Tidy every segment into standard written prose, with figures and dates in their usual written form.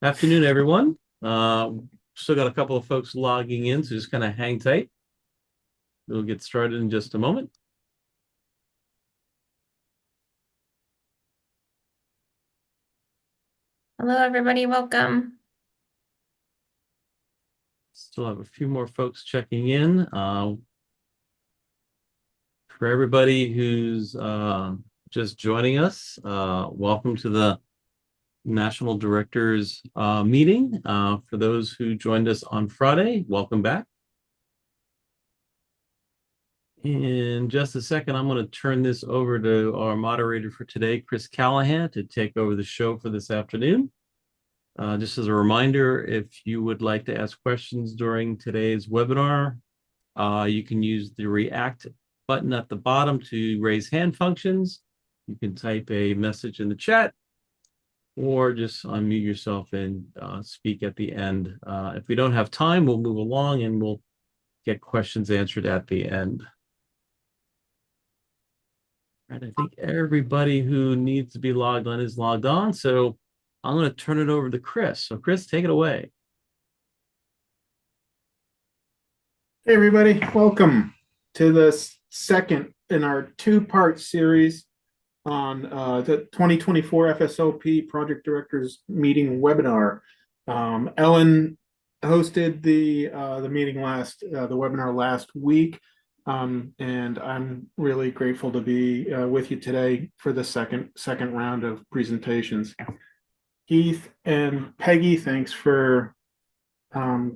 Afternoon, everyone. Still got a couple of folks logging in, so just kind of hang tight. We'll get started in just a moment. Hello, everybody. Welcome. Still have a few more folks checking in. For everybody who's just joining us, welcome to the National Directors meeting. For those who joined us on Friday, welcome back. In just a second, I'm going to turn this over to our moderator for today, Chris Callahan, to take over the show for this afternoon. Just as a reminder, if you would like to ask questions during today's webinar, you can use the React button at the bottom to raise hand functions. You can type a message in the chat or just unmute yourself and speak at the end. If we don't have time, we'll move along and we'll get questions answered at the end. Right, I think everybody who needs to be logged on is logged on, so I'm going to turn it over to Chris. So Chris, take it away. Hey everybody, welcome to the second in our two-part series on the 2024 FSOP Project Directors Meeting webinar. Ellen hosted the meeting the webinar last week, and I'm really grateful to be with you today for the second round of presentations. Keith and Peggy, thanks for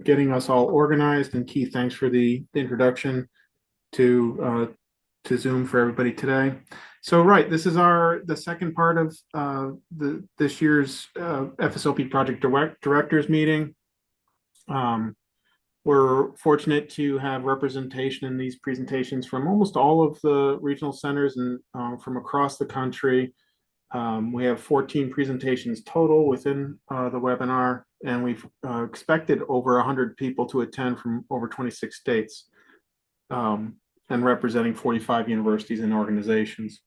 getting us all organized, and Keith, thanks for the introduction to Zoom for everybody today. So, right, this is the second part of this year's FSOP Project Directors meeting. We're fortunate to have representation in these presentations from almost all of the regional centers and from across the country. We have 14 presentations total within the webinar, and we've expected over 100 people to attend from over 26 states and representing 45 universities and organizations.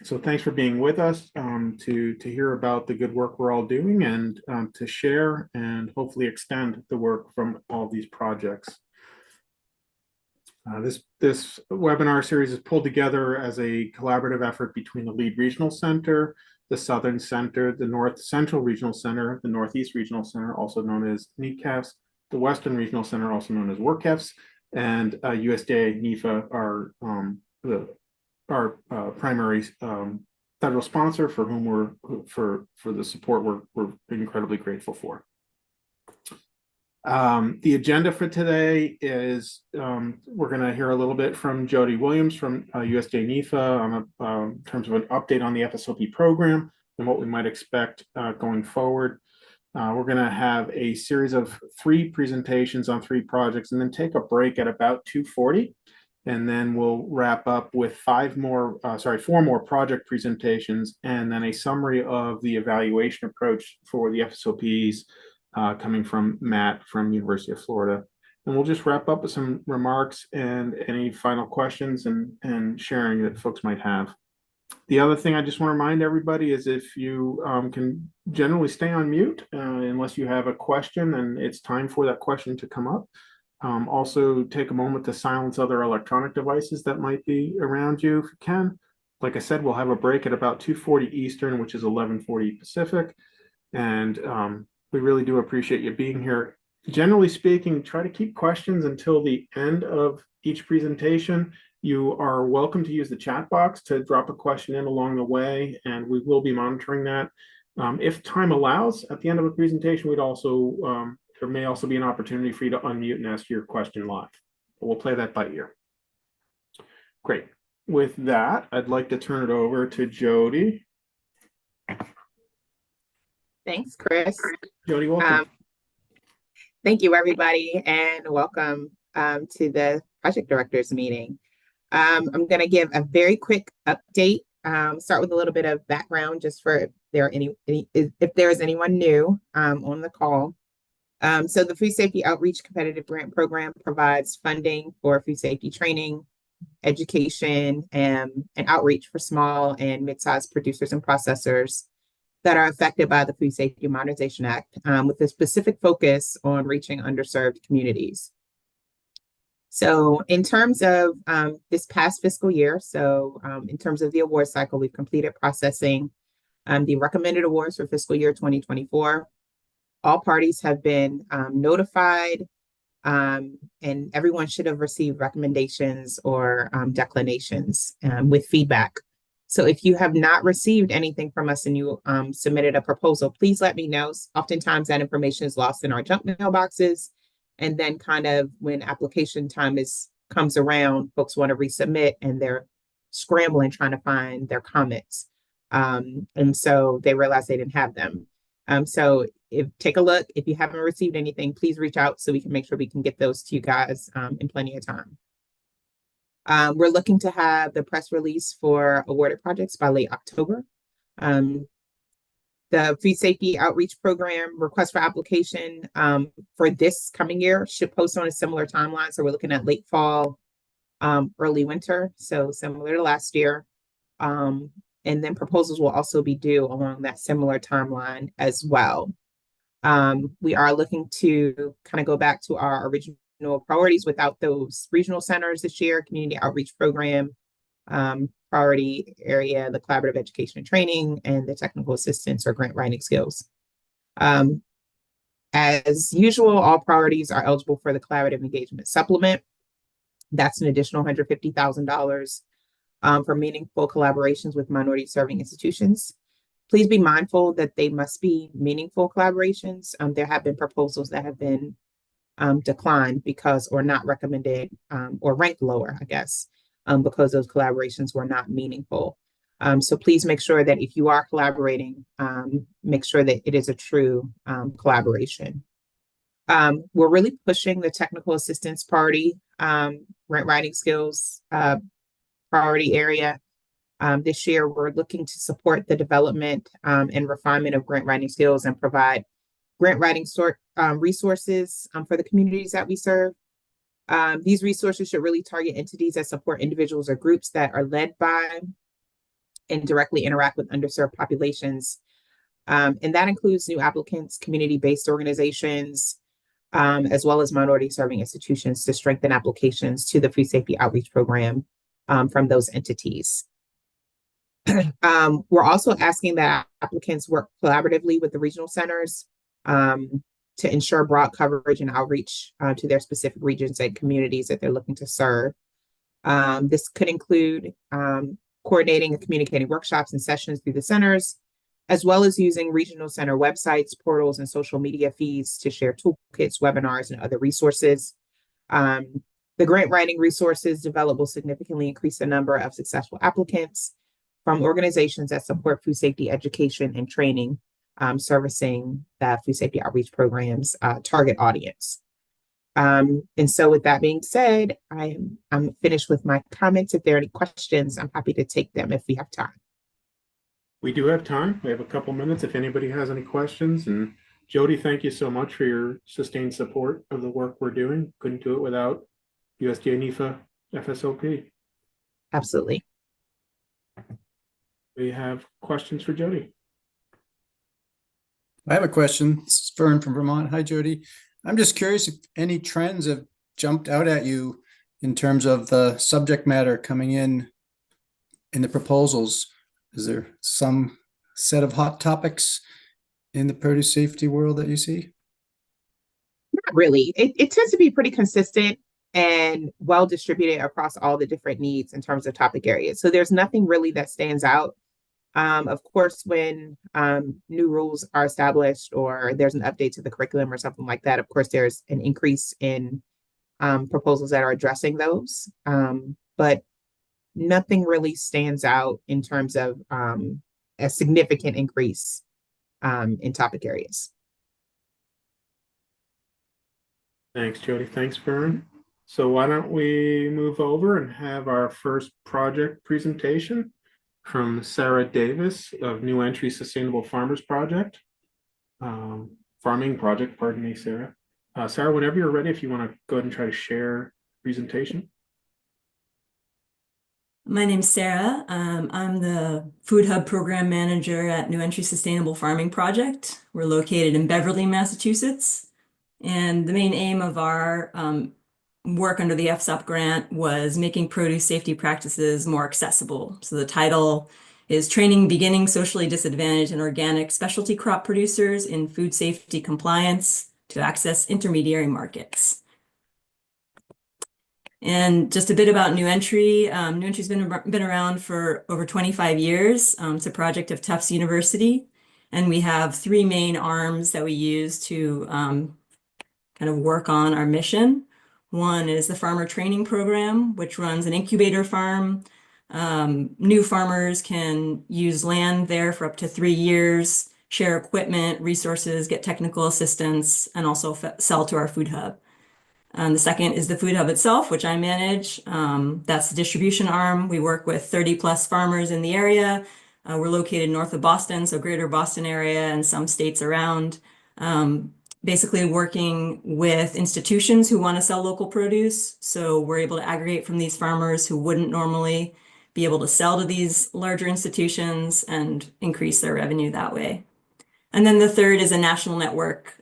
So thanks for being with us to hear about the good work we're all doing and to share and hopefully extend the work from all these projects. This webinar series is pulled together as a collaborative effort between the Lead Regional Center, the Southern Center, the North Central Regional Center, the Northeast Regional Center, also known as NECAFS, the Western Regional Center, also known as WRCFS, and USDA NIFA, our primary federal sponsor, for whom for the support we're incredibly grateful for. The agenda for today is we're going to hear a little bit from Jody Williams from USDA NIFA on in terms of an update on the FSOP program and what we might expect going forward. We're going to have a series of 3 presentations on 3 projects and then take a break at about 2:40. And then we'll wrap up with 4 more project presentations and then a summary of the evaluation approach for the FSOPs coming from Matt from University of Florida. And we'll just wrap up with some remarks and any final questions and sharing that folks might have. The other thing I just want to remind everybody is if you can generally stay on mute unless you have a question and it's time for that question to come up. Also take a moment to silence other electronic devices that might be around you if you can. Like I said, we'll have a break at about 2:40 Eastern, which is 11:40 Pacific. And we really do appreciate you being here. Generally speaking, try to keep questions until the end of each presentation. You are welcome to use the chat box to drop a question in along the way, and we will be monitoring that. If time allows, at the end of a presentation, there may also be an opportunity for you to unmute and ask your question live. But we'll play that by ear. Great. With that, I'd like to turn it over to Jody. Thanks, Chris. Jody, welcome. Thank you, everybody, and welcome to the Project Directors meeting. I'm going to give a very quick update, start with a little bit of background just for if there is anyone new on the call. So the Food Safety Outreach Competitive Grant Program provides funding for food safety training, education, and outreach for small and mid-sized producers and processors that are affected by the Food Safety Modernization Act, with a specific focus on reaching underserved communities. So in terms of this past fiscal year, in terms of the award cycle, we've completed processing the recommended awards for fiscal year 2024. All parties have been notified, and everyone should have received recommendations or declinations with feedback. So if you have not received anything from us and you submitted a proposal, please let me know. Oftentimes that information is lost in our junk mailboxes. And then kind of when application time comes around, folks want to resubmit and they're scrambling trying to find their comments. And so they realize they didn't have them. So take a look. If you haven't received anything, please reach out so we can make sure we can get those to you guys in plenty of time. We're looking to have the press release for awarded projects by late October. The Food Safety Outreach Program request for application for this coming year should post on a similar timeline. So we're looking at late fall, early winter, so similar to last year. And then proposals will also be due along that similar timeline as well. We are looking to kind of go back to our original priorities without those regional centers this year, community outreach program, priority area, the collaborative education and training, and the technical assistance or grant writing skills. As usual, all priorities are eligible for the collaborative engagement supplement. That's an additional $150,000 for meaningful collaborations with minority serving institutions. Please be mindful that they must be meaningful collaborations. There have been proposals that have been declined because, or not recommended, or ranked lower, I guess, because those collaborations were not meaningful. So please make sure that if you are collaborating, make sure that it is a true collaboration. We're really pushing the technical assistance priority, grant writing skills priority area. This year, we're looking to support the development and refinement of grant writing skills and provide grant writing resources for the communities that we serve. These resources should really target entities that support individuals or groups that are led by and directly interact with underserved populations. And that includes new applicants, community-based organizations, as well as minority serving institutions to strengthen applications to the Food Safety Outreach Program from those entities. We're also asking that applicants work collaboratively with the regional centers to ensure broad coverage and outreach to their specific regions and communities that they're looking to serve. This could include coordinating and communicating workshops and sessions through the centers, as well as using regional center websites, portals, and social media feeds to share toolkits, webinars, and other resources. The grant writing resources developed will significantly increase the number of successful applicants from organizations that support food safety education and training, servicing the Food Safety Outreach Program's target audience. And so with that being said, I'm finished with my comments. If there are any questions, I'm happy to take them if we have time. We do have time. We have a couple minutes if anybody has any questions. And Jody, thank you so much for your sustained support of the work we're doing. Couldn't do it without USDA NIFA FSOP. Absolutely. We have questions for Jody. I have a question. This is Vern from Vermont. Hi, Jody. I'm just curious if any trends have jumped out at you in terms of the subject matter coming in the proposals. Is there some set of hot topics in the produce safety world that you see? Not really. It tends to be pretty consistent and well distributed across all the different needs in terms of topic areas. So there's nothing really that stands out. Of course, when new rules are established or there's an update to the curriculum or something like that, of course, there's an increase in proposals that are addressing those. But nothing really stands out in terms of a significant increase in topic areas. Thanks, Jody. Thanks, Vern. So why don't we move over and have our first project presentation from Sara Davis of New Entry Sustainable Farmers Project. Farming Project, pardon me, Sara. Sara, whenever you're ready, if you want to go ahead and try to share presentation. My name's Sara. I'm the Food Hub Program Manager at New Entry Sustainable Farming Project. We're located in Beverly, Massachusetts. And the main aim of our work under the FSOP grant was making produce safety practices more accessible. So the title is Training Beginning Socially Disadvantaged and Organic Specialty Crop Producers in Food Safety Compliance to Access Intermediary Markets. And just a bit about New Entry. New Entry's been around for over 25 years. It's a project of Tufts University. And we have three main arms that we use to kind of work on our mission. One is the Farmer Training Program, which runs an incubator farm. New farmers can use land there for up to 3 years, share equipment, resources, get technical assistance, and also sell to our food hub. The second is the food hub itself, which I manage. That's the distribution arm. We work with 30 plus farmers in the area. We're located north of Boston, so greater Boston area and some states around. Basically working with institutions who want to sell local produce. So we're able to aggregate from these farmers who wouldn't normally be able to sell to these larger institutions and increase their revenue that way. And then the third is a national network,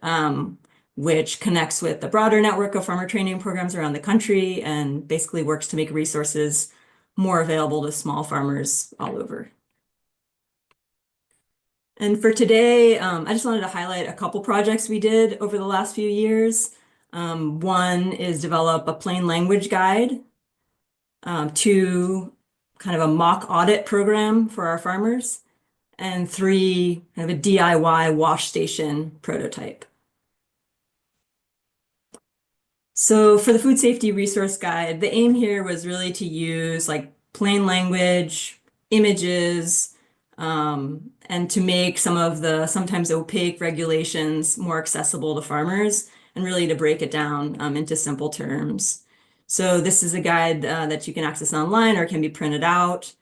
which connects with the broader network of farmer training programs around the country and basically works to make resources more available to small farmers all over. And for today, I just wanted to highlight a couple projects we did over the last few years. One is develop a plain language guide. Two, kind of a mock audit program for our farmers. And three, kind of a DIY wash station prototype. So for the food safety resource guide, the aim here was really to use like plain language, images, and to make some of the sometimes opaque regulations more accessible to farmers and really to break it down into simple terms. So this is a guide that you can access online or can be printed out.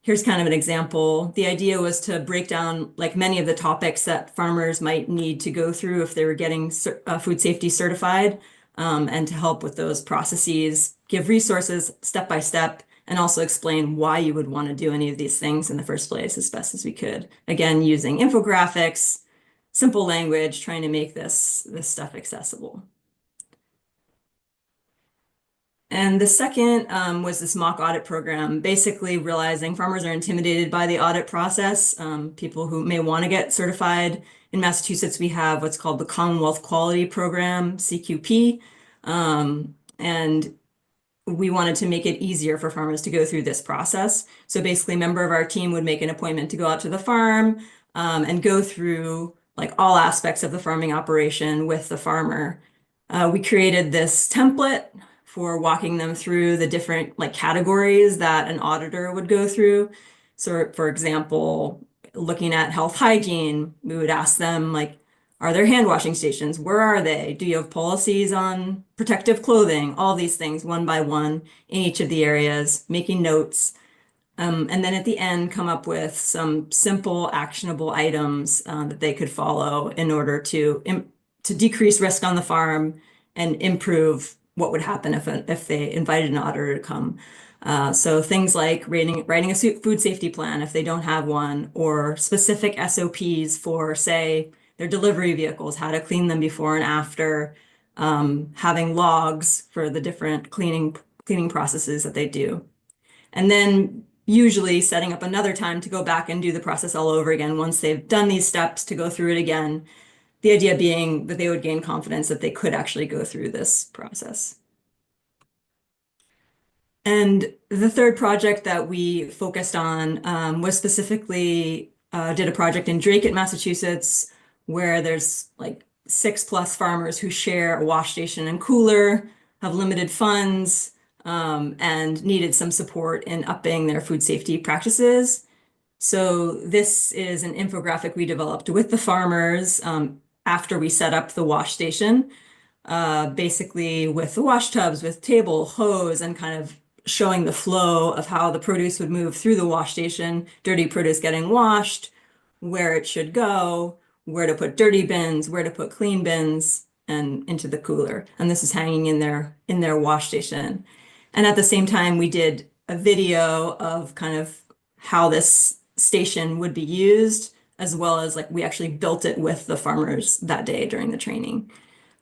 Here's kind of an example. The idea was to break down like many of the topics that farmers might need to go through if they were getting food safety certified. And to help with those processes, give resources step by step, and also explain why you would want to do any of these things in the first place as best as we could. Again, using infographics, simple language, trying to make this stuff accessible. And the second was this mock audit program, basically realizing farmers are intimidated by the audit process. People who may want to get certified. In Massachusetts, we have what's called the Commonwealth Quality Program, CQP. And we wanted to make it easier for farmers to go through this process. So basically a member of our team would make an appointment to go out to the farm and go through like all aspects of the farming operation with the farmer. We created this template for walking them through the different like categories that an auditor would go through. So for example, looking at health hygiene, we would ask them like, are there hand washing stations? Where are they? Do you have policies on protective clothing? All these things one by one in each of the areas, making notes. And then at the end, come up with some simple actionable items that they could follow in order to decrease risk on the farm and improve what would happen if they invited an auditor to come. So things like writing a food safety plan if they don't have one, or specific SOPs for, say, their delivery vehicles, how to clean them before and after, having logs for the different cleaning processes that they do. And then usually setting up another time to go back and do the process all over again once they've done these steps, to go through it again. The idea being that they would gain confidence that they could actually go through this process. And the third project that we focused on was specifically, did a project in Drake, Massachusetts, where there's like 6+ farmers who share a wash station and cooler, have limited funds, and needed some support in upping their food safety practices. So this is an infographic we developed with the farmers after we set up the wash station, basically with the wash tubs, with table, hose, and kind of showing the flow of how the produce would move through the wash station, dirty produce getting washed, where it should go, where to put dirty bins, where to put clean bins, and into the cooler. And this is hanging in their wash station. And at the same time, we did a video of kind of how this station would be used, as well as like we actually built it with the farmers that day during the training.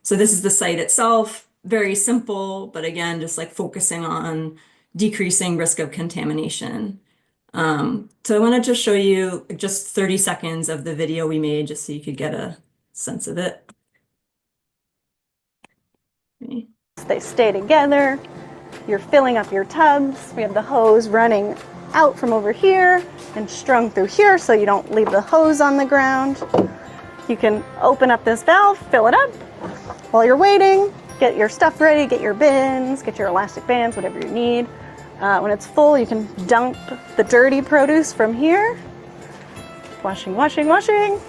So this is the site itself, very simple, but again, just like focusing on decreasing risk of contamination. So I want to just show you just 30 seconds of the video we made just so you could get a sense of it. Okay. They stay together. You're filling up your tubs. We have the hose running out from over here and strung through here so you don't leave the hose on the ground. You can open up this valve, fill it up. While you're waiting, get your stuff ready, get your bins, get your elastic bands, whatever you need. When it's full, you can dump the dirty produce from here. Washing, washing, washing.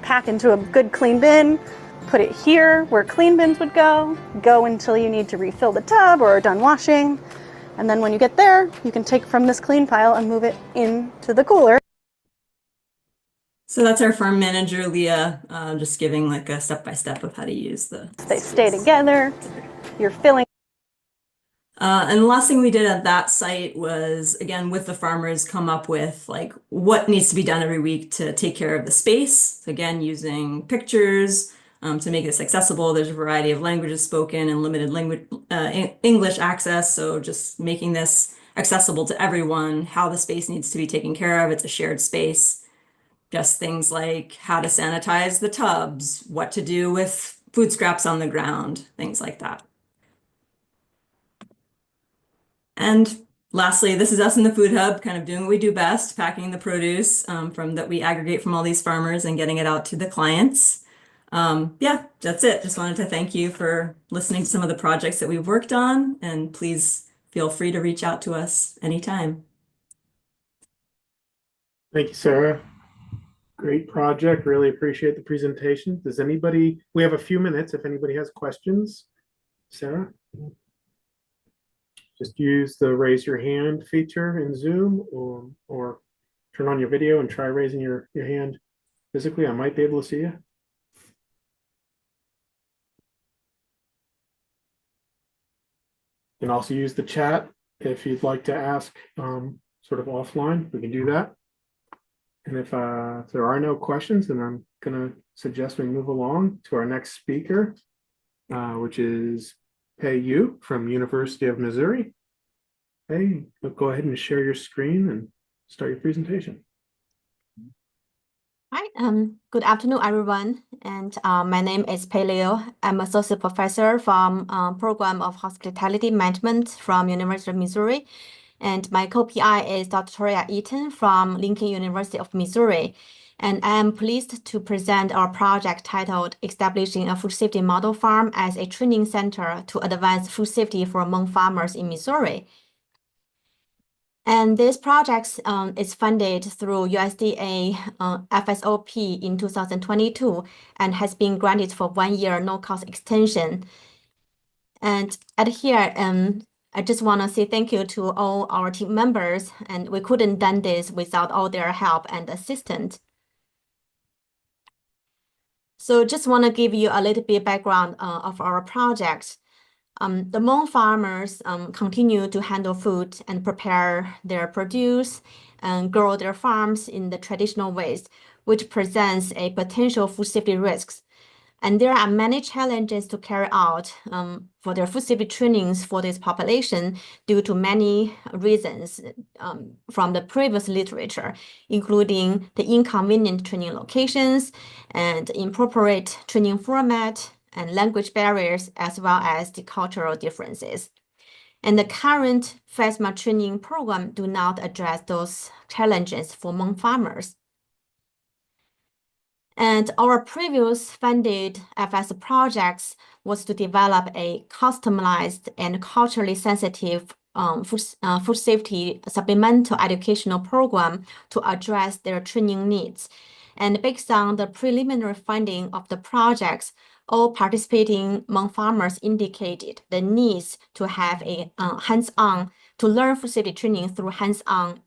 Pack into a good clean bin. Put it here where clean bins would go. Go until you need to refill the tub or are done washing. And then when you get there, you can take from this clean pile and move it into the cooler. So that's our farm manager, Leah, just giving like a step-by-step of how to use the. They stay together. You're filling. And the last thing we did at that site was, again, with the farmers, come up with like what needs to be done every week to take care of the space. So again, using pictures to make this accessible. There's a variety of languages spoken and limited language English access. So just making this accessible to everyone, how the space needs to be taken care of. It's a shared space. Just things like how to sanitize the tubs, what to do with food scraps on the ground, things like that. And lastly, this is us in the food hub, kind of doing what we do best, packing the produce from that we aggregate from all these farmers and getting it out to the clients. Yeah, that's it. Just wanted to thank you for listening to some of the projects that we've worked on, and please feel free to reach out to us anytime. Thank you, Sarah. Great project. Really appreciate the presentation. Does anybody, we have a few minutes if anybody has questions. Sarah? Just use the raise your hand feature in Zoom or turn on your video and try raising your hand physically. I might be able to see you. You can also use the chat if you'd like to ask sort of offline. We can do that. And if there are no questions, then I'm going to suggest we move along to our next speaker, which is Pei Yu from University of Missouri. Hey, go ahead and share your screen and start your presentation. Hi, good afternoon, everyone. And my name is Pei Liu. I'm associate professor from Program of Hospitality Management from University of Missouri. And my co-PI is Dr. Toria Eaton from Lincoln University of Missouri. And I am pleased to present our project titled Establishing a Food Safety Model Farm as a Training Center to Advance Food Safety for Hmong Farmers in Missouri. And this project is funded through USDA FSOP in 2022 and has been granted for 1 year no-cost extension. And at here, I just want to say thank you to all our team members, and we couldn't done this without all their help and assistance. So just want to give you a little bit background of our project. The Hmong farmers continue to handle food and prepare their produce and grow their farms in the traditional ways, which presents a potential food safety risks. And there are many challenges to carry out for their food safety trainings for this population due to many reasons from the previous literature, including the inconvenient training locations and inappropriate training format and language barriers, as well as the cultural differences. And the current FSMA training program do not address those challenges for Hmong farmers. And our previous funded FS projects was to develop a customized and culturally sensitive food safety supplemental educational program to address their training needs. And based on the preliminary funding of the projects, all participating Hmong farmers indicated the needs to have a hands-on, to learn food safety training through hands-on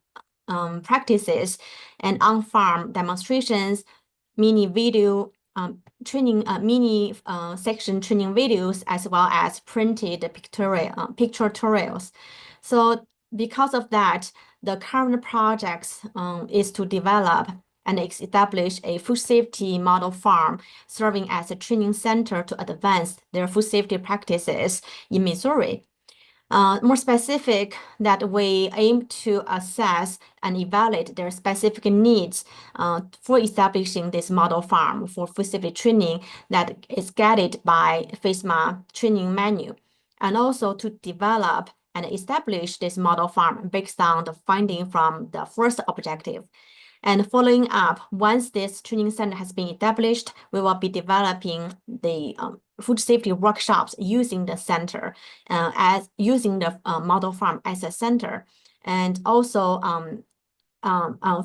practices and on-farm demonstrations, mini video training, mini section training videos, as well as printed pictorials. So because of that, the current project is to develop and establish a food safety model farm serving as a training center to advance their food safety practices in Missouri. More specific, that we aim to assess and evaluate their specific needs for establishing this model farm for food safety training that is guided by FSMA training manual, and also to develop and establish this model farm based on the finding from the first objective. And following up, once this training center has been established, we will be developing the food safety workshops using the center as using the model farm as a center, and also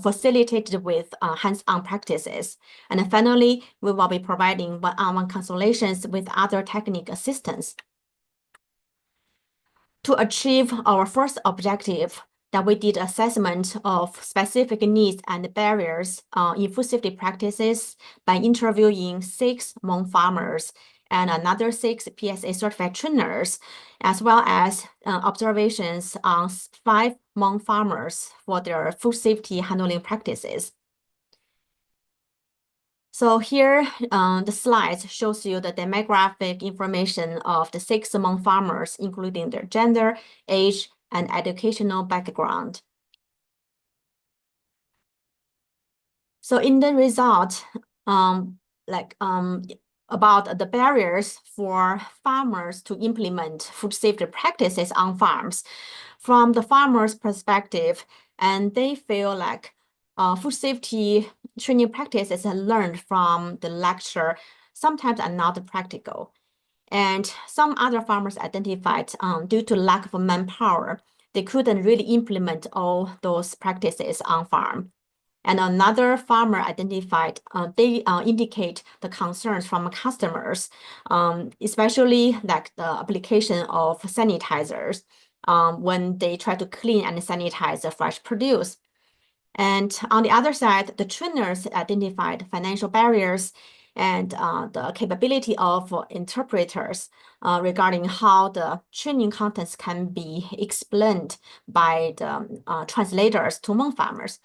facilitated with hands-on practices. And then finally, we will be providing one-on-one consultations with other technical assistance. To achieve our first objective, that we did assessment of specific needs and barriers in food safety practices by interviewing 6 Hmong farmers and another 6 PSA certified trainers, as well as observations on 5 Hmong farmers for their food safety handling practices. So here, the slides shows you the demographic information of the 6 Hmong farmers, including their gender, age, and educational background. So in the result, about the barriers for farmers to implement food safety practices on farms, from the farmers' perspective, and they feel like food safety training practices learned from the lecture sometimes are not practical. And some other farmers identified due to lack of manpower, they couldn't really implement all those practices on farm. And another farmer identified, they indicate the concerns from customers, especially like the application of sanitizers when they try to clean and sanitize the fresh produce. And on the other side, the trainers identified financial barriers and the capability of interpreters regarding how the training contents can be explained by the translators to Hmong farmers.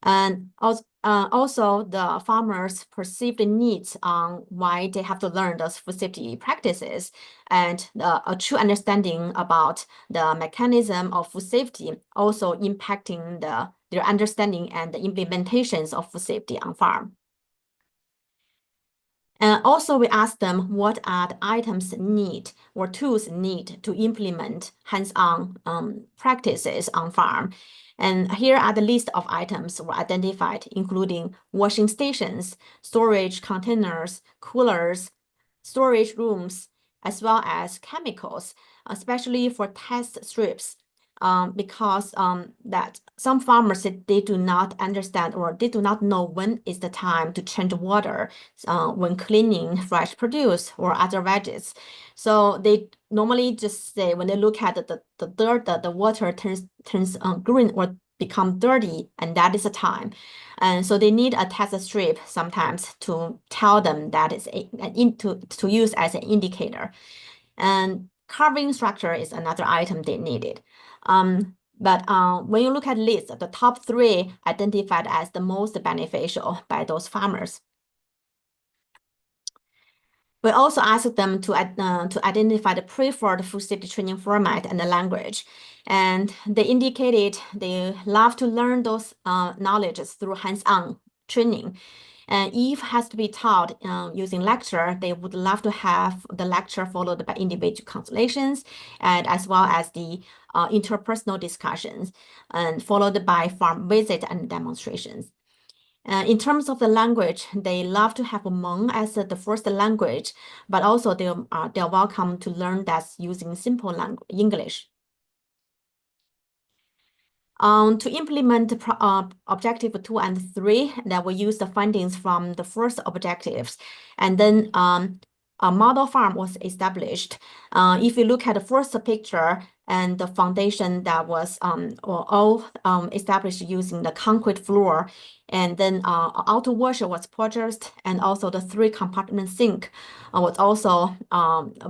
And also the farmers' perceived needs on why they have to learn those food safety practices, and a true understanding about the mechanism of food safety also impacting their understanding and the implementations of food safety on farm. And also we asked them what are the items need or tools need to implement hands-on practices on farm. And here are the list of items were identified, including washing stations, storage containers, coolers, storage rooms, as well as chemicals, especially for test strips, because that some farmers, they do not understand or they do not know when is the time to change water when cleaning fresh produce or other veggies. So they normally just say when they look at the dirt, the water turns green or become dirty, and that is the time. And so they need a test strip sometimes to tell them that is to use as an indicator. And carving structure is another item they needed. But when you look at list, the top 3 identified as the most beneficial by those farmers. We also asked them to identify the preferred food safety training format and the language. And they indicated they love to learn those knowledges through hands-on training. And if has to be taught using lecture, they would love to have the lecture followed by individual consultations, and as well as the interpersonal discussions, and followed by farm visit and demonstrations. In terms of the language, they love to have Hmong as the first language, but also they're welcome to learn that using simple English. To implement objective 2 and 3, that we use the findings from the first objectives, and then a model farm was established. If you look at the first picture, and the foundation that was all established using the concrete floor. And then outer washer was purchased, and also the 3-compartment sink was also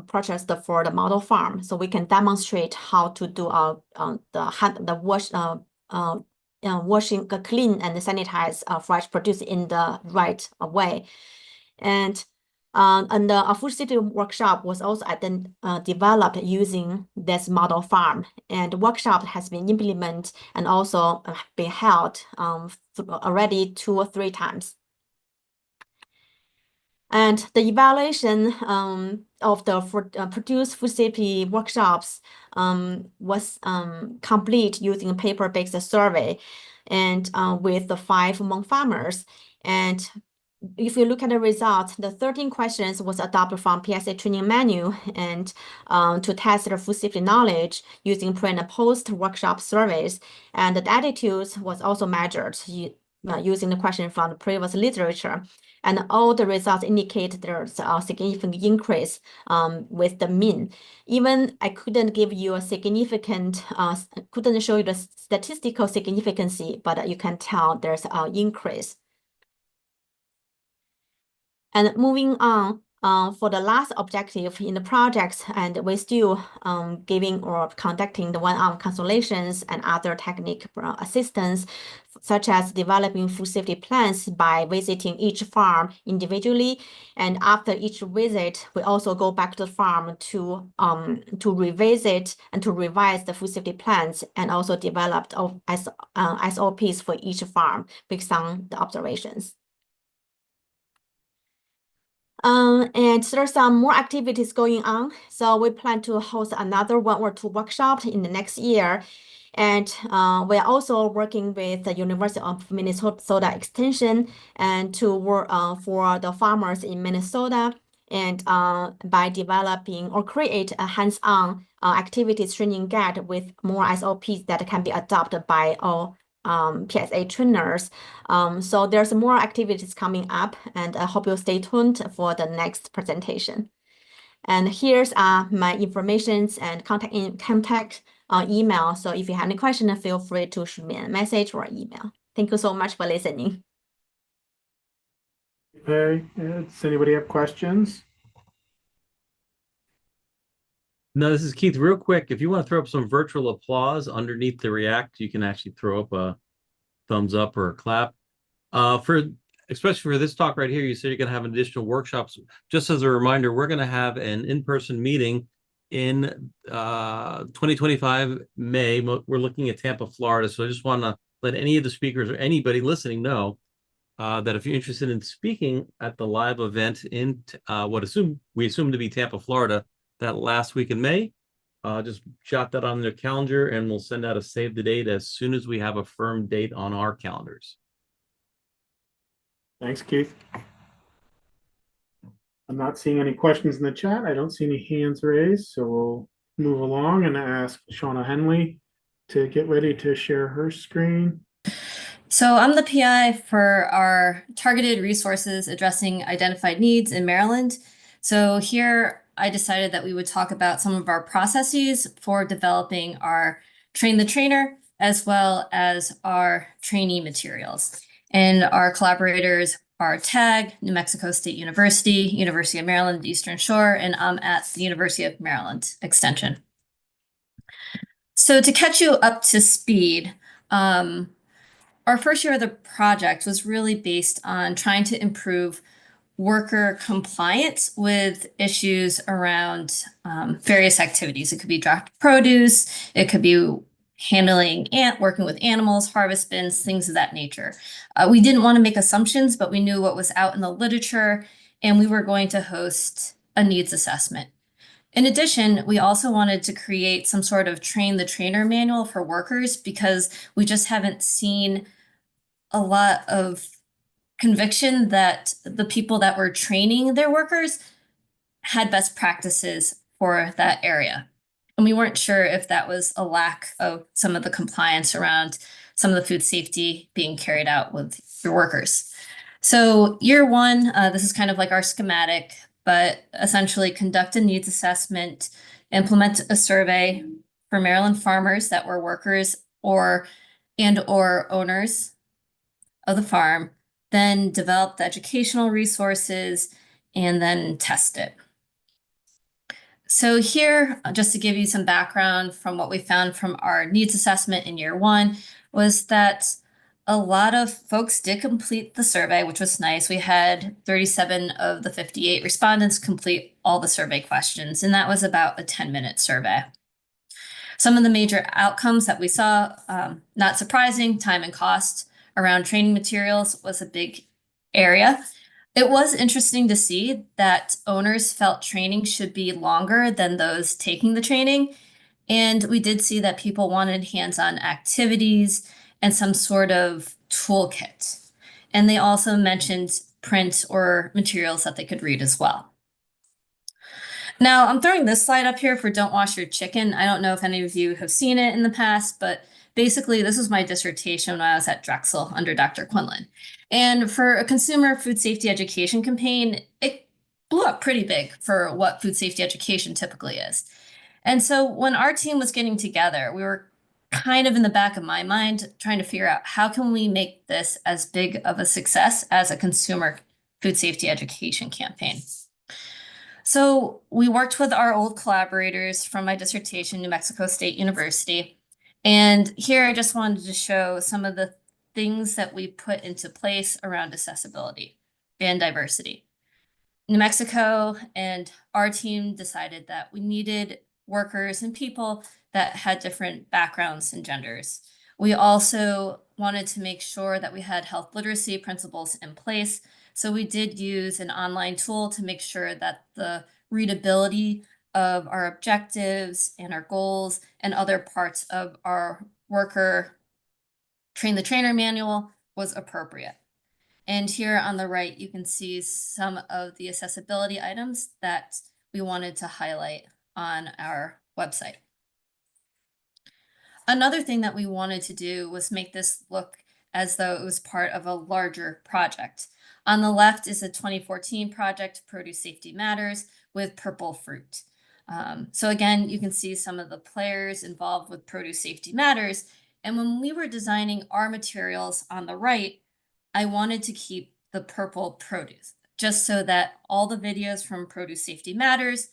purchased for the model farm. So we can demonstrate how to do washing, clean and sanitize fresh produce in the right way. And a food safety workshop was also developed using this model farm, and the workshop has been implemented and also been held already 2 or 3 times. And the evaluation of the produce food safety workshops was complete using paper-based survey, and with the 5 Hmong farmers. And if you look at the results, the 13 questions was adopted from PSA training manual, and to test their food safety knowledge using pre and post workshop surveys. And the attitudes was also measured using the question from the previous literature. And all the results indicate there's a significant increase with the mean. Even I couldn't give you a significant, couldn't show you the statistical significance, but you can tell there's an increase. And moving on, for the last objective in the projects, and we're still giving or conducting the one-on-one consultations and other technique assistance, such as developing food safety plans by visiting each farm individually. And after each visit, we also go back to the farm to revisit and to revise the food safety plans, and also develop SOPs for each farm based on the observations. And there's some more activities going on. So we plan to host another 1 or 2 workshops in the next year. And we are also working with the University of Minnesota Extension and to work for the farmers in Minnesota, and by developing or create a hands-on activities training guide with more SOPs that can be adopted by all PSA trainers. So there's more activities coming up, and I hope you'll stay tuned for the next presentation. And here's my informations and contact email. So if you have any questions, feel free to shoot me a message or email. Thank you so much for listening. Okay, does anybody have questions? No, this is Keith. Real quick, if you want to throw up some virtual applause underneath the React, you can actually throw up a thumbs up or a clap. Especially for this talk right here, you said you're going to have additional workshops. Just as a reminder, we're going to have an in-person meeting in 2025 May. We're looking at Tampa, Florida. So I just want to let any of the speakers or anybody listening know that if you're interested in speaking at the live event in we assume to be Tampa, Florida, that last week in May, just jot that on their calendar, and we'll send out a save the date as soon as we have a firm date on our calendars. Thanks, Keith. I'm not seeing any questions in the chat. I don't see any hands raised, so we'll move along and ask Shauna Henley to get ready to share her screen. So I'm the PI for our targeted resources addressing identified needs in Maryland. So here I decided that we would talk about some of our processes for developing our Train the Trainer, as well as our trainee materials. And our collaborators are TAG, New Mexico State University, University of Maryland, Eastern Shore, and I'm at the University of Maryland Extension. So to catch you up to speed, our first year of the project was really based on trying to improve worker compliance with issues around various activities. It could be dropped produce, it could be handling working with animals, harvest bins, things of that nature. We didn't want to make assumptions, but we knew what was out in the literature, and we were going to host a needs assessment. In addition, we also wanted to create some sort of train the trainer manual for workers, because we just haven't seen a lot of conviction that the people that were training their workers had best practices for that area. And we weren't sure if that was a lack of some of the compliance around some of the food safety being carried out with your workers. So year 1, this is kind of like our schematic, but essentially conduct a needs assessment, implement a survey for Maryland farmers that were workers or owners of the farm, then develop the educational resources, and then test it. So here, just to give you some background from what we found from our needs assessment in year 1, was that a lot of folks did complete the survey, which was nice. We had 37 of the 58 respondents complete all the survey questions, and that was about a 10-minute survey. Some of the major outcomes that we saw, not surprising, time and cost around training materials was a big area. It was interesting to see that owners felt training should be longer than those taking the training. And we did see that people wanted hands-on activities and some sort of toolkit. And they also mentioned print or materials that they could read as well. Now, I'm throwing this slide up here for Don't Wash Your Chicken. I don't know if any of you have seen it in the past, but basically this was my dissertation when I was at Drexel under Dr. Quinlan. And for a consumer food safety education campaign, it blew up pretty big for what food safety education typically is. And so when our team was getting together, we were kind of in the back of my mind trying to figure out how can we make this as big of a success as a consumer food safety education campaign. So we worked with our old collaborators from my dissertation, New Mexico State University. And here I just wanted to show some of the things that we put into place around accessibility and diversity. New Mexico and our team decided that we needed workers and people that had different backgrounds and genders. We also wanted to make sure that we had health literacy principles in place. So we did use an online tool to make sure that the readability of our objectives and our goals and other parts of our worker train the trainer manual was appropriate. And here on the right, you can see some of the accessibility items that we wanted to highlight on our website. Another thing that we wanted to do was make this look as though it was part of a larger project. On the left is a 2014 project, Produce Safety Matters, with purple fruit. So again, you can see some of the players involved with Produce Safety Matters. And when we were designing our materials on the right, I wanted to keep the purple produce, just so that all the videos from Produce Safety Matters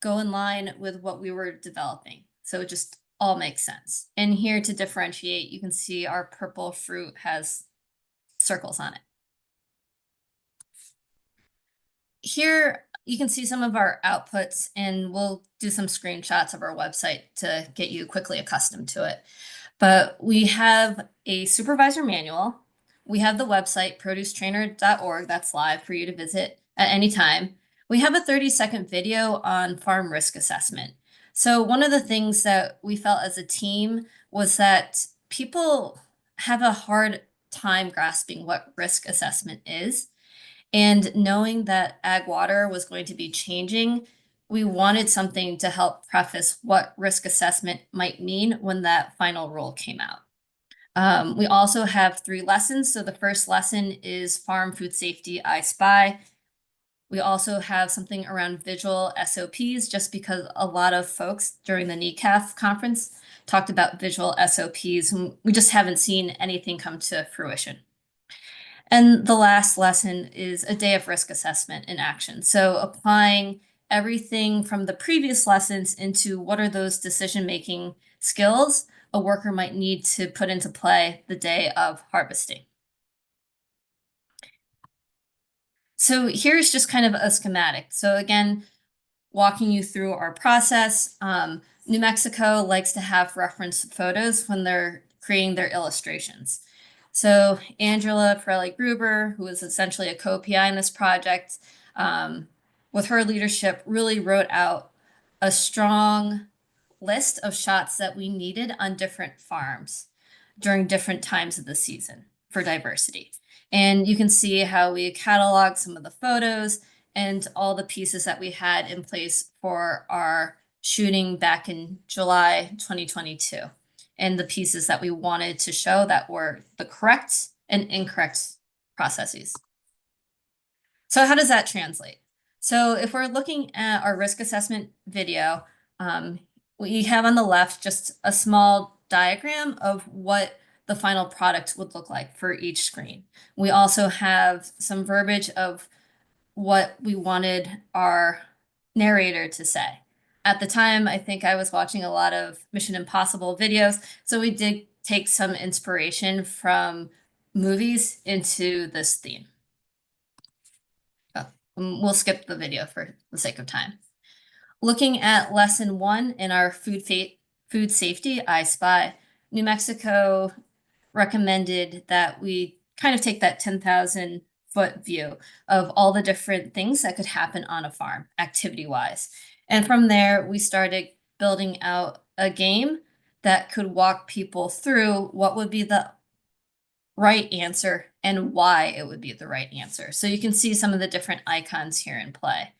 go in line with what we were developing. So it just all makes sense. And here to differentiate, you can see our purple fruit has circles on it. Here you can see some of our outputs, and we'll do some screenshots of our website to get you quickly accustomed to it. But we have a supervisor manual. We have the website, producetrainer.org, that's live for you to visit at any time. We have a 30-second video on farm risk assessment. So one of the things that we felt as a team was that people have a hard time grasping what risk assessment is. And knowing that ag water was going to be changing, we wanted something to help preface what risk assessment might mean when that final rule came out. We also have 3 lessons. So the first lesson is Farm Food Safety I Spy. We also have something around visual SOPs, just because a lot of folks during the NECAFS conference talked about visual SOPs, and we just haven't seen anything come to fruition. And the last lesson is a day of risk assessment in action. So applying everything from the previous lessons into what are those decision-making skills a worker might need to put into play the day of harvesting. So here's just kind of a schematic. So again, walking you through our process. New Mexico likes to have reference photos when they're creating their illustrations. So Angela Pirelli-Gruber, who is essentially a co-PI in this project, with her leadership, really wrote out a strong list of shots that we needed on different farms during different times of the season for diversity. And you can see how we cataloged some of the photos and all the pieces that we had in place for our shooting back in July 2022. And the pieces that we wanted to show that were the correct and incorrect processes. So how does that translate? So if we're looking at our risk assessment video, we have on the left just a small diagram of what the final product would look like for each screen. We also have some verbiage of what we wanted our narrator to say. At the time, I think I was watching a lot of Mission Impossible videos, so we did take some inspiration from movies into this theme. We'll skip the video for the sake of time. Looking at lesson 1 in our food safety, I Spy, New Mexico recommended that we kind of take that 10,000 foot view of all the different things that could happen on a farm, activity-wise. And from there, we started building out a game that could walk people through what would be the right answer and why it would be the right answer. So you can see some of the different icons here in play.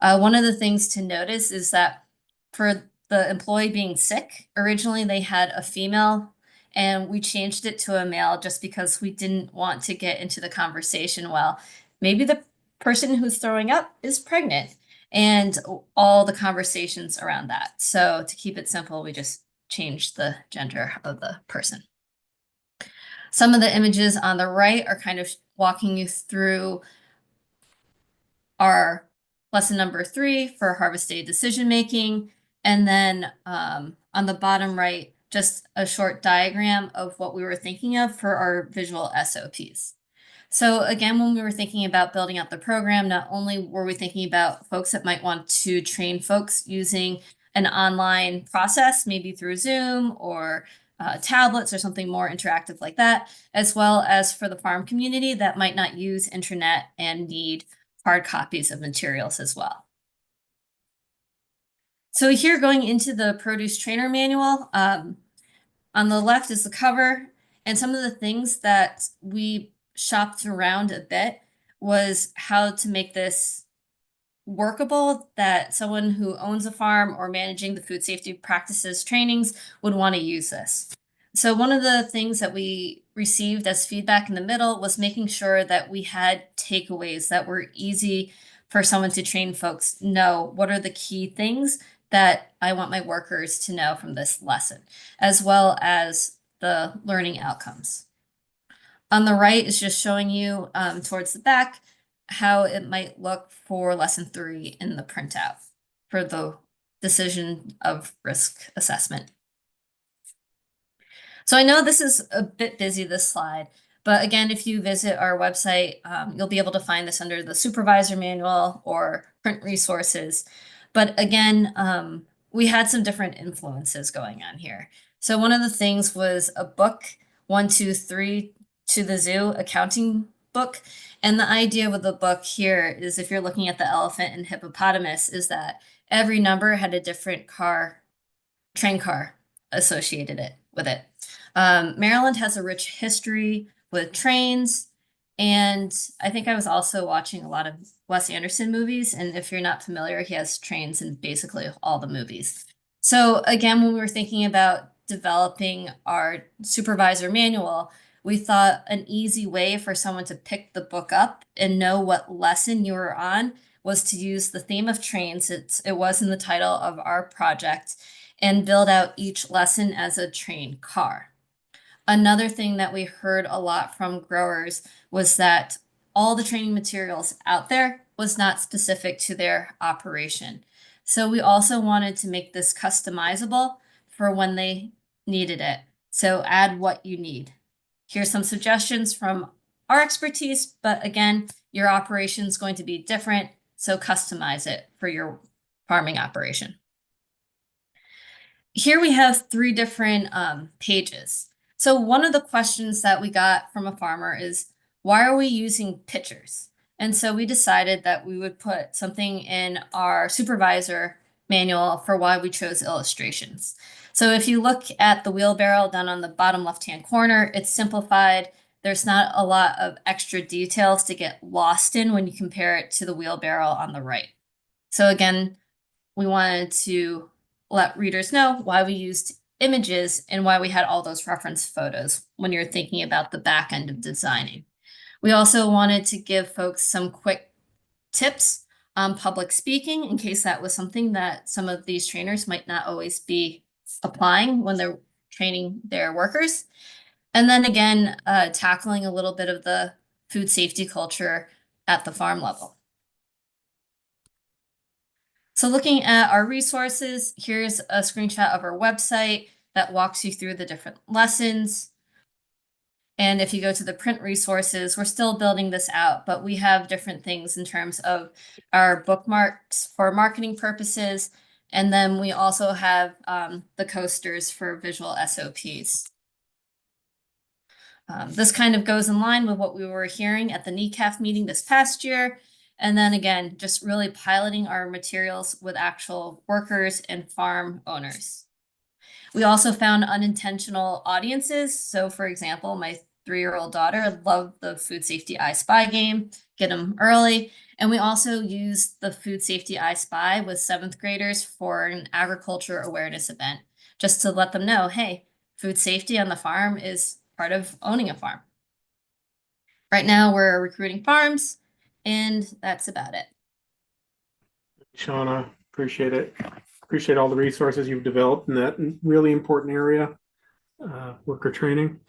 One of the things to notice is that for the employee being sick, originally they had a female and we changed it to a male just because we didn't want to get into the conversation. Well, maybe the person who's throwing up is pregnant and all the conversations around that. So to keep it simple, we just changed the gender of the person. Some of the images on the right are kind of walking you through our lesson number 3 for harvest day decision making. And then on the bottom right, just a short diagram of what we were thinking of for our visual SOPs. So again, when we were thinking about building out the program, not only were we thinking about folks that might want to train folks using an online process, maybe through Zoom or tablets or something more interactive like that, as well as for the farm community that might not use internet and need hard copies of materials as well. So here going into the produce trainer manual, on the left is the cover, and some of the things that we shopped around a bit was how to make this workable, that someone who owns a farm or managing the food safety practices trainings would want to use this. So one of the things that we received as feedback in the middle was making sure that we had takeaways that were easy for someone to train folks know what are the key things that I want my workers to know from this lesson, as well as the learning outcomes. On the right is just showing you towards the back how it might look for lesson 3 in the printout for the decision of risk assessment. So I know this is a bit busy, this slide, but again, if you visit our website, you'll be able to find this under the supervisor manual or print resources. But again, we had some different influences going on here. So one of the things was a book, 1, 2, 3 to the Zoo accounting book. And the idea with the book here is, if you're looking at the elephant and hippopotamus, is that every number had a different train car associated with it. Maryland has a rich history with trains. And I think I was also watching a lot of Wes Anderson movies. And if you're not familiar, he has trains in basically all the movies. So again, when we were thinking about developing our supervisor manual, we thought an easy way for someone to pick the book up and know what lesson you were on was to use the theme of trains. It was in the title of our project, and build out each lesson as a train car. Another thing that we heard a lot from growers was that all the training materials out there was not specific to their operation. So we also wanted to make this customizable for when they needed it. So add what you need. Here's some suggestions from our expertise, but again, your operation is going to be different, so customize it for your farming operation. Here we have 3 different pages. So one of the questions that we got from a farmer is, why are we using pictures? And so we decided that we would put something in our supervisor manual for why we chose illustrations. So if you look at the wheelbarrow down on the bottom left-hand corner, it's simplified. There's not a lot of extra details to get lost in when you compare it to the wheelbarrow on the right. So again, we wanted to let readers know why we used images and why we had all those reference photos when you're thinking about the back end of designing. We also wanted to give folks some quick tips public speaking, in case that was something that some of these trainers might not always be applying when they're training their workers. And then again, tackling a little bit of the food safety culture at the farm level. So looking at our resources, here's a screenshot of our website that walks you through the different lessons. And if you go to the print resources, we're still building this out, but we have different things in terms of our bookmarks for marketing purposes. And then we also have the coasters for visual SOPs. This kind of goes in line with what we were hearing at the NECAFS meeting this past year. And then again, just really piloting our materials with actual workers and farm owners. We also found unintentional audiences. So for example, my 3-year-old daughter loved the Food Safety I Spy game, get them early. And we also used the Food Safety I Spy with 7th graders for an agriculture awareness event, just to let them know, hey, food safety on the farm is part of owning a farm. Right now we're recruiting farms, and that's about it. Shauna, appreciate it. Appreciate all the resources you've developed in that really important area, worker training.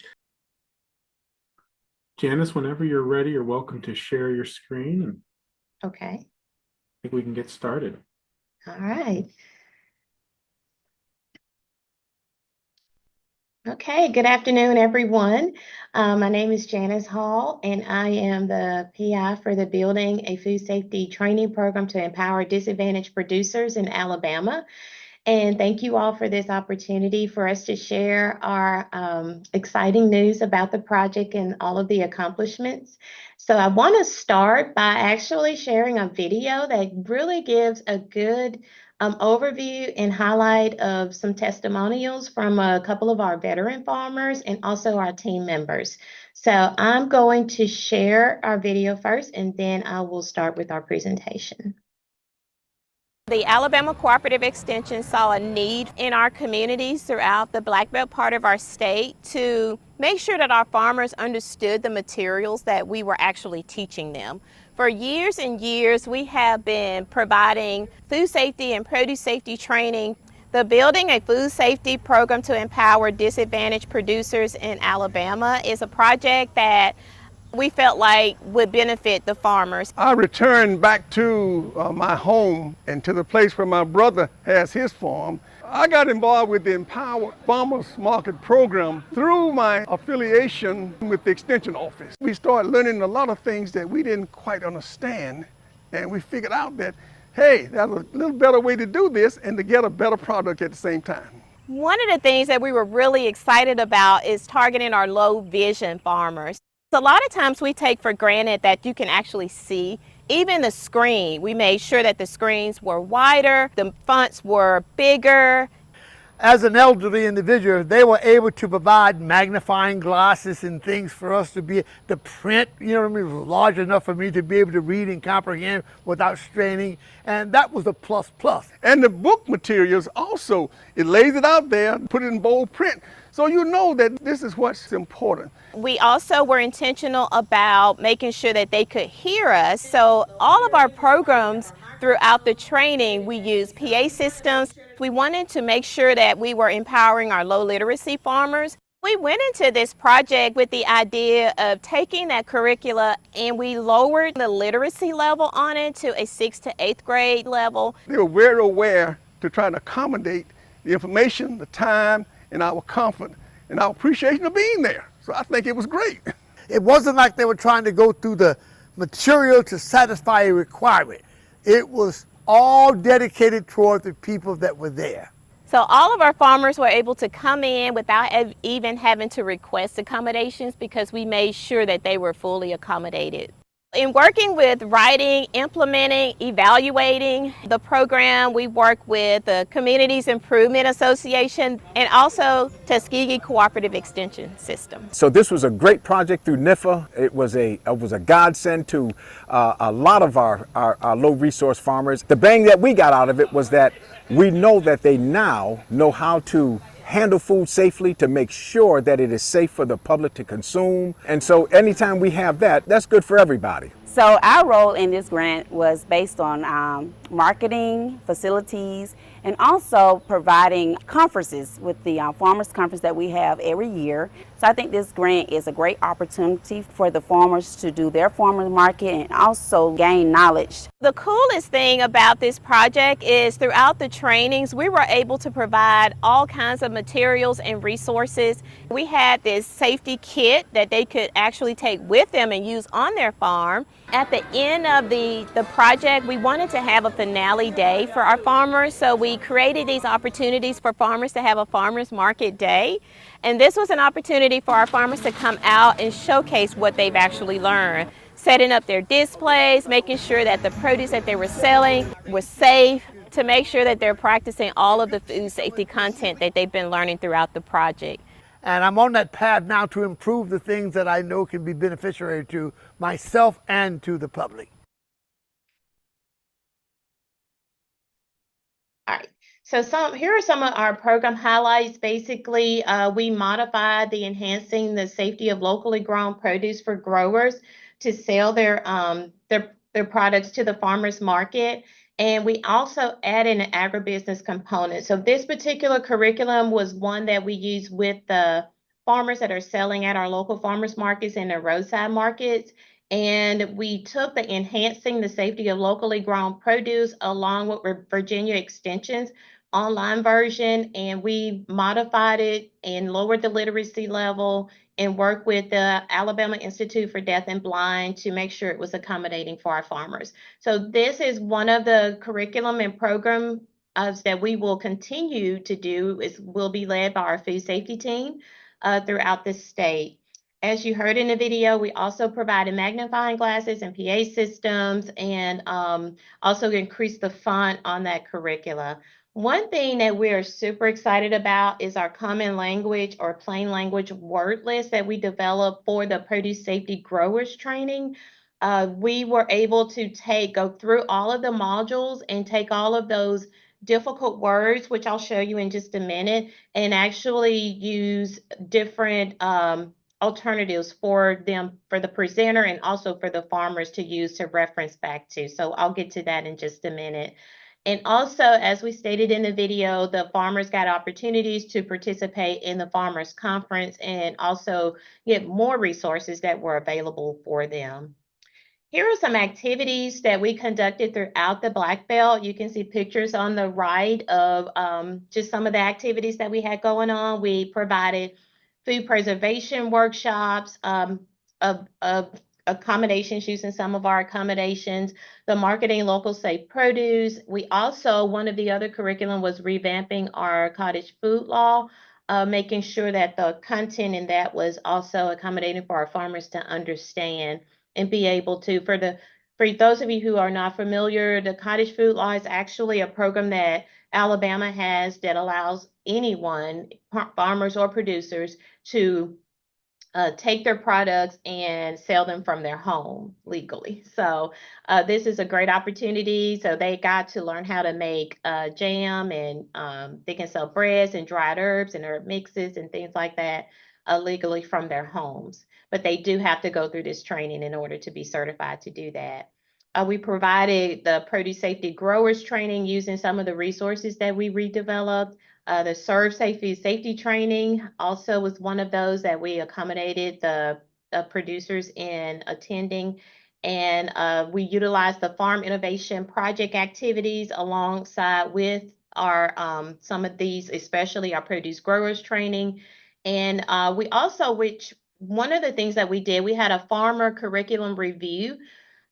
Janice, whenever you're ready, you're welcome to share your screen, and Okay. I think we can get started. All right. Okay, good afternoon, everyone. My name is Janice Hall, and I am the PI for the Building a Food Safety Training Program to Empower Disadvantaged Producers in Alabama. And thank you all for this opportunity for us to share our exciting news about the project and all of the accomplishments. So I want to start by actually sharing a video that really gives a good overview and highlight of some testimonials from a couple of our veteran farmers and also our team members. So I'm going to share our video first, and then I will start with our presentation. The Alabama Cooperative Extension saw a need in our communities throughout the Black Belt part of our state to make sure that our farmers understood the materials that we were actually teaching them. For years and years, we have been providing food safety and produce safety training. The Building a Food Safety Program to Empower Disadvantaged Producers in Alabama is a project that we felt like would benefit the farmers. I returned back to my home and to the place where my brother has his farm. I got involved with the Empower Farmers Market program through my affiliation with the Extension Office. We started learning a lot of things that we didn't quite understand, and we figured out that, hey, there's a little better way to do this and to get a better product at the same time. One of the things that we were really excited about is targeting our low vision farmers. A lot of times we take for granted that you can actually see even the screen. We made sure that the screens were wider, the fonts were bigger. As an elderly individual, they were able to provide magnifying glasses and things for us to be, the print, you know what I mean, was large enough for me to be able to read and comprehend without straining, and that was a plus. And the book materials also, it lays it out there, put it in bold print, so you know that this is what's important. We also were intentional about making sure that they could hear us. So all of our programs throughout the training, we use PA systems. We wanted to make sure that we were empowering our low literacy farmers. We went into this project with the idea of taking that curricula and we lowered the literacy level on it to a 6th to 8th grade level. They were very aware to try to accommodate the information, the time, and our comfort and our appreciation of being there. So I think it was great. It wasn't like they were trying to go through the material to satisfy a requirement. It was all dedicated toward the people that were there. So all of our farmers were able to come in without even having to request accommodations because we made sure that they were fully accommodated. In working with writing, implementing, evaluating the program, we work with the Communities Improvement Association and also Tuskegee Cooperative Extension System. So this was a great project through NIFA. It was a godsend to a lot of our low resource farmers. The bang that we got out of it was that we know that they now know how to handle food safely, to make sure that it is safe for the public to consume. And so anytime we have that, that's good for everybody. So our role in this grant was based on marketing, facilities, and also providing conferences with the farmers conference that we have every year. So I think this grant is a great opportunity for the farmers to do their farmers market and also gain knowledge. The coolest thing about this project is throughout the trainings, we were able to provide all kinds of materials and resources. We had this safety kit that they could actually take with them and use on their farm. At the end of the project, we wanted to have a finale day for our farmers, so we created these opportunities for farmers to have a farmers market day. And this was an opportunity for our farmers to come out and showcase what they've actually learned, setting up their displays, making sure that the produce that they were selling was safe, to make sure that they're practicing all of the food safety content that they've been learning throughout the project. And I'm on that path now to improve the things that I know can be beneficiary to myself and to the public. All right, so here are some of our program highlights. Basically, we modified the enhancing the safety of locally grown produce for growers to sell their products to the farmers market. And we also added an agribusiness component. So this particular curriculum was one that we use with the farmers that are selling at our local farmers markets and the roadside markets. And we took the enhancing the safety of locally grown produce along with Virginia Extension's online version, and we modified it and lowered the literacy level and worked with the Alabama Institute for Deaf and Blind to make sure it was accommodating for our farmers. So this is one of the curriculum and program that we will continue to do. Will be led by our food safety team throughout the state. As you heard in the video, we also provided magnifying glasses and PA systems, and also increased the font on that curricula. One thing that we are super excited about is our common language or plain language word list that we developed for the produce safety growers training. We were able to go through all of the modules and take all of those difficult words, which I'll show you in just a minute, and actually use different alternatives for them, for the presenter and also for the farmers to use to reference back to. So I'll get to that in just a minute. And also, as we stated in the video, the farmers got opportunities to participate in the farmers conference and also get more resources that were available for them. Here are some activities that we conducted throughout the Black Belt. You can see pictures on the right of just some of the activities that we had going on. We provided food preservation workshops, of accommodations, using some of our accommodations, the marketing local safe produce. We also, one of the other curriculum was revamping our cottage food law, making sure that the content in that was also accommodating for our farmers to understand and be able to, for those of you who are not familiar, the cottage food law is actually a program that Alabama has that allows anyone, farmers or producers, to take their products and sell them from their home legally. So this is a great opportunity. So they got to learn how to make jam, and they can sell breads and dried herbs and herb mixes and things like that legally from their homes. But they do have to go through this training in order to be certified to do that. We provided the produce safety growers training using some of the resources that we redeveloped. The serve safety training also was one of those that we accommodated the producers in attending. And we utilized the farm innovation project activities alongside with our some of these, especially our produce growers training. And we also, which one of the things that we did, we had a farmer curriculum review.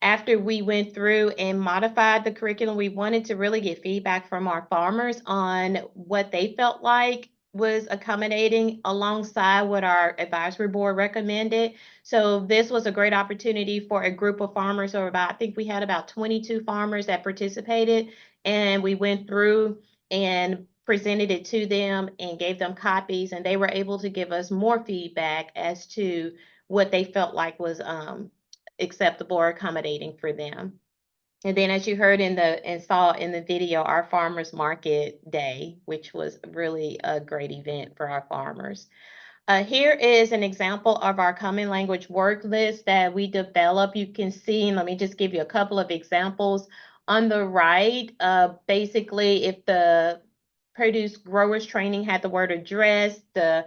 After we went through and modified the curriculum, we wanted to really get feedback from our farmers on what they felt like was accommodating alongside what our advisory board recommended. So this was a great opportunity for a group of farmers, or I think we had about 22 farmers that participated, and we went through and presented it to them and gave them copies, and they were able to give us more feedback as to what they felt like was acceptable or accommodating for them. And then, as you heard and saw in the video, our farmers market day, which was really a great event for our farmers. Here is an example of our common language word list that we develop. You can see, and let me just give you a couple of examples. On the right, basically, if the produce growers training had the word address, the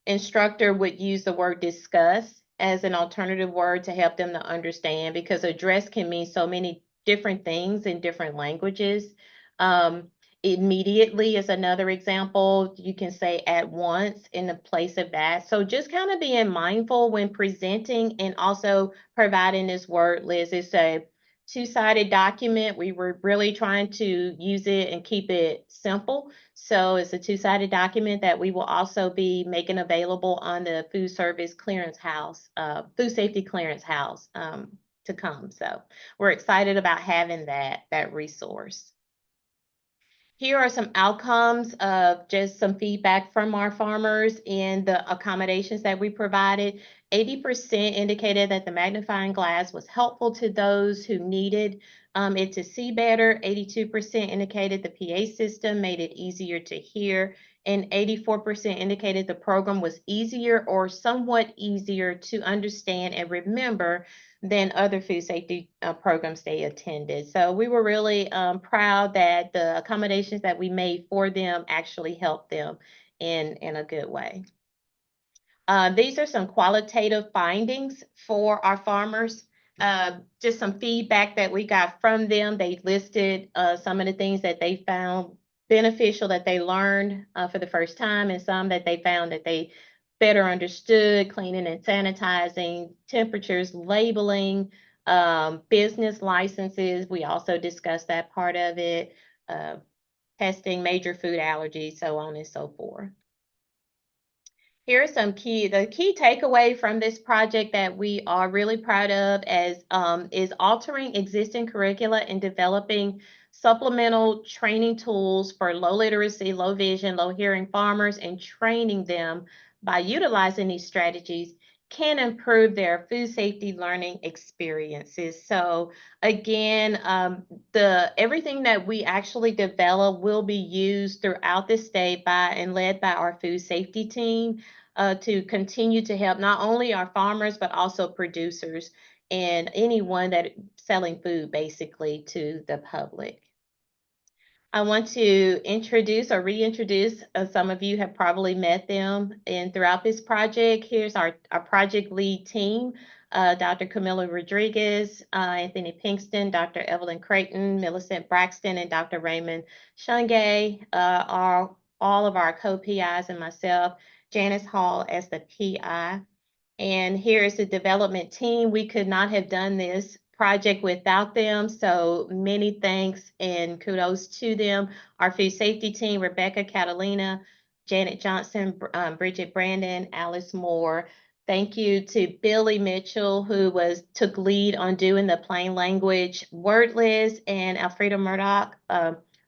instructor would use the word discuss as an alternative word to help them to understand, because address can mean so many different things in different languages. Immediately is another example. You can say at once in the place of that. So just kind of being mindful when presenting and also providing this word list. It's a two-sided document. We were really trying to use it and keep it simple. So it's a two-sided document that we will also be making available on the food service clearance house, food safety clearance house to come. So we're excited about having that resource. Here are some outcomes of just some feedback from our farmers in the accommodations that we provided. 80% indicated that the magnifying glass was helpful to those who needed it to see better. 82% indicated the PA system made it easier to hear. And 84% indicated the program was easier or somewhat easier to understand and remember than other food safety programs they attended. So we were really proud that the accommodations that we made for them actually helped them in a good way. These are some qualitative findings for our farmers. Just some feedback that we got from them. They listed some of the things that they found beneficial that they learned for the first time, and some that they found that they better understood: cleaning and sanitizing, temperatures, labeling, business licenses. We also discussed that part of it, testing major food allergies, so on and so forth. Here are some the key takeaway from this project that we are really proud of is altering existing curricula and developing supplemental training tools for low literacy, low vision, low hearing farmers, and training them by utilizing these strategies can improve their food safety learning experiences. So again, everything that we actually develop will be used throughout the state by and led by our food safety team to continue to help not only our farmers, but also producers and anyone that selling food basically to the public. I want to introduce or reintroduce, some of you have probably met them, and throughout this project, here's our project lead team, Dr. Camila Rodriguez, Anthony Pinkston, Dr. Evelyn Creighton, Millicent Braxton, and Dr. Raymond Shungay are all of our co-PIs, and myself, Janice Hall, as the PI. And here is the development team. We could not have done this project without them, so many thanks and kudos to them. Our food safety team: Rebecca Catalina, Janet Johnson, Bridget Brandon, Alice Moore. Thank you to Billy Mitchell, who took lead on doing the plain language word list, and Alfreda Murdoch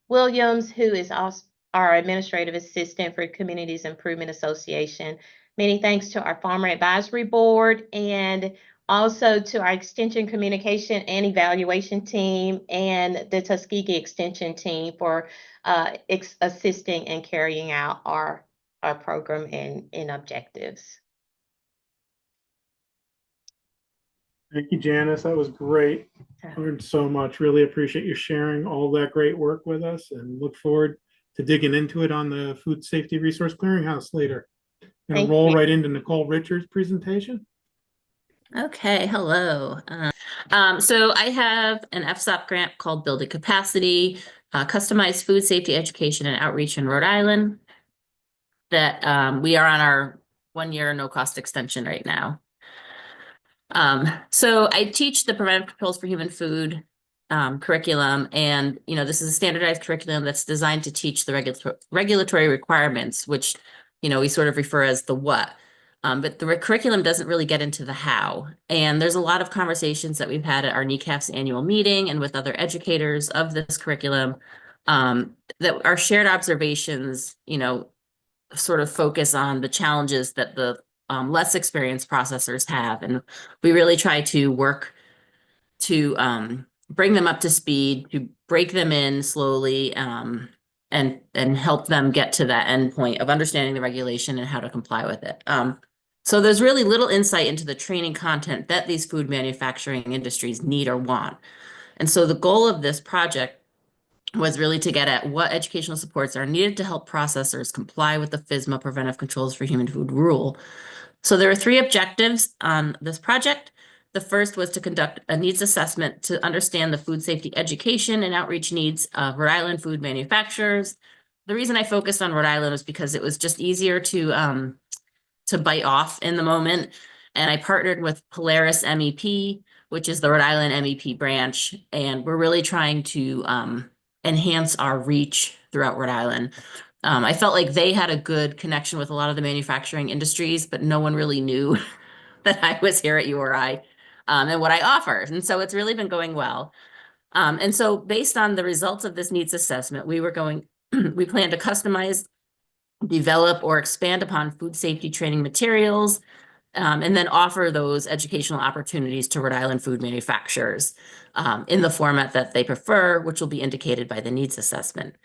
Williams, who is also our administrative assistant for Communities Improvement Association. Many thanks to our Farmer Advisory Board, and also to our Extension Communication and Evaluation team and the Tuskegee Extension team for assisting and carrying out our program and objectives. Thank you, Janice. That was great. Learned so much. Really appreciate you sharing all that great work with us, and look forward to digging into it on the Food Safety Resource Clearinghouse later. Gonna roll right into Nicole Richards' presentation. Okay, hello. So I have an FSOP grant called Building Capacity, Customized Food Safety Education and Outreach in Rhode Island, that we are on our 1-year no-cost extension right now. So I teach the Preventive Controls for Human Food curriculum, and this is a standardized curriculum that's designed to teach the regulatory requirements, which we sort of refer as the what. But the curriculum doesn't really get into the how. And there's a lot of conversations that we've had at our NECAFS annual meeting and with other educators of this curriculum, that our shared observations, sort of focus on the challenges that the less experienced processors have. And we really try to work to bring them up to speed, to break them in slowly, and help them get to that end point of understanding the regulation and how to comply with it. So there's really little insight into the training content that these food manufacturing industries need or want. And so the goal of this project was really to get at what educational supports are needed to help processors comply with the FSMA Preventive Controls for Human Food rule. So there are 3 objectives on this project. The first was to conduct a needs assessment to understand the food safety education and outreach needs of Rhode Island food manufacturers. The reason I focused on Rhode Island was because it was just easier to bite off in the moment. And I partnered with Polaris MEP, which is the Rhode Island MEP branch. And we're really trying to enhance our reach throughout Rhode Island. I felt like they had a good connection with a lot of the manufacturing industries, but no one really knew that I was here at URI and what I offer. And so it's really been going well. And so based on the results of this needs assessment, we plan to customize, develop, or expand upon food safety training materials, and then offer those educational opportunities to Rhode Island food manufacturers in the format that they prefer, which will be indicated by the needs assessment.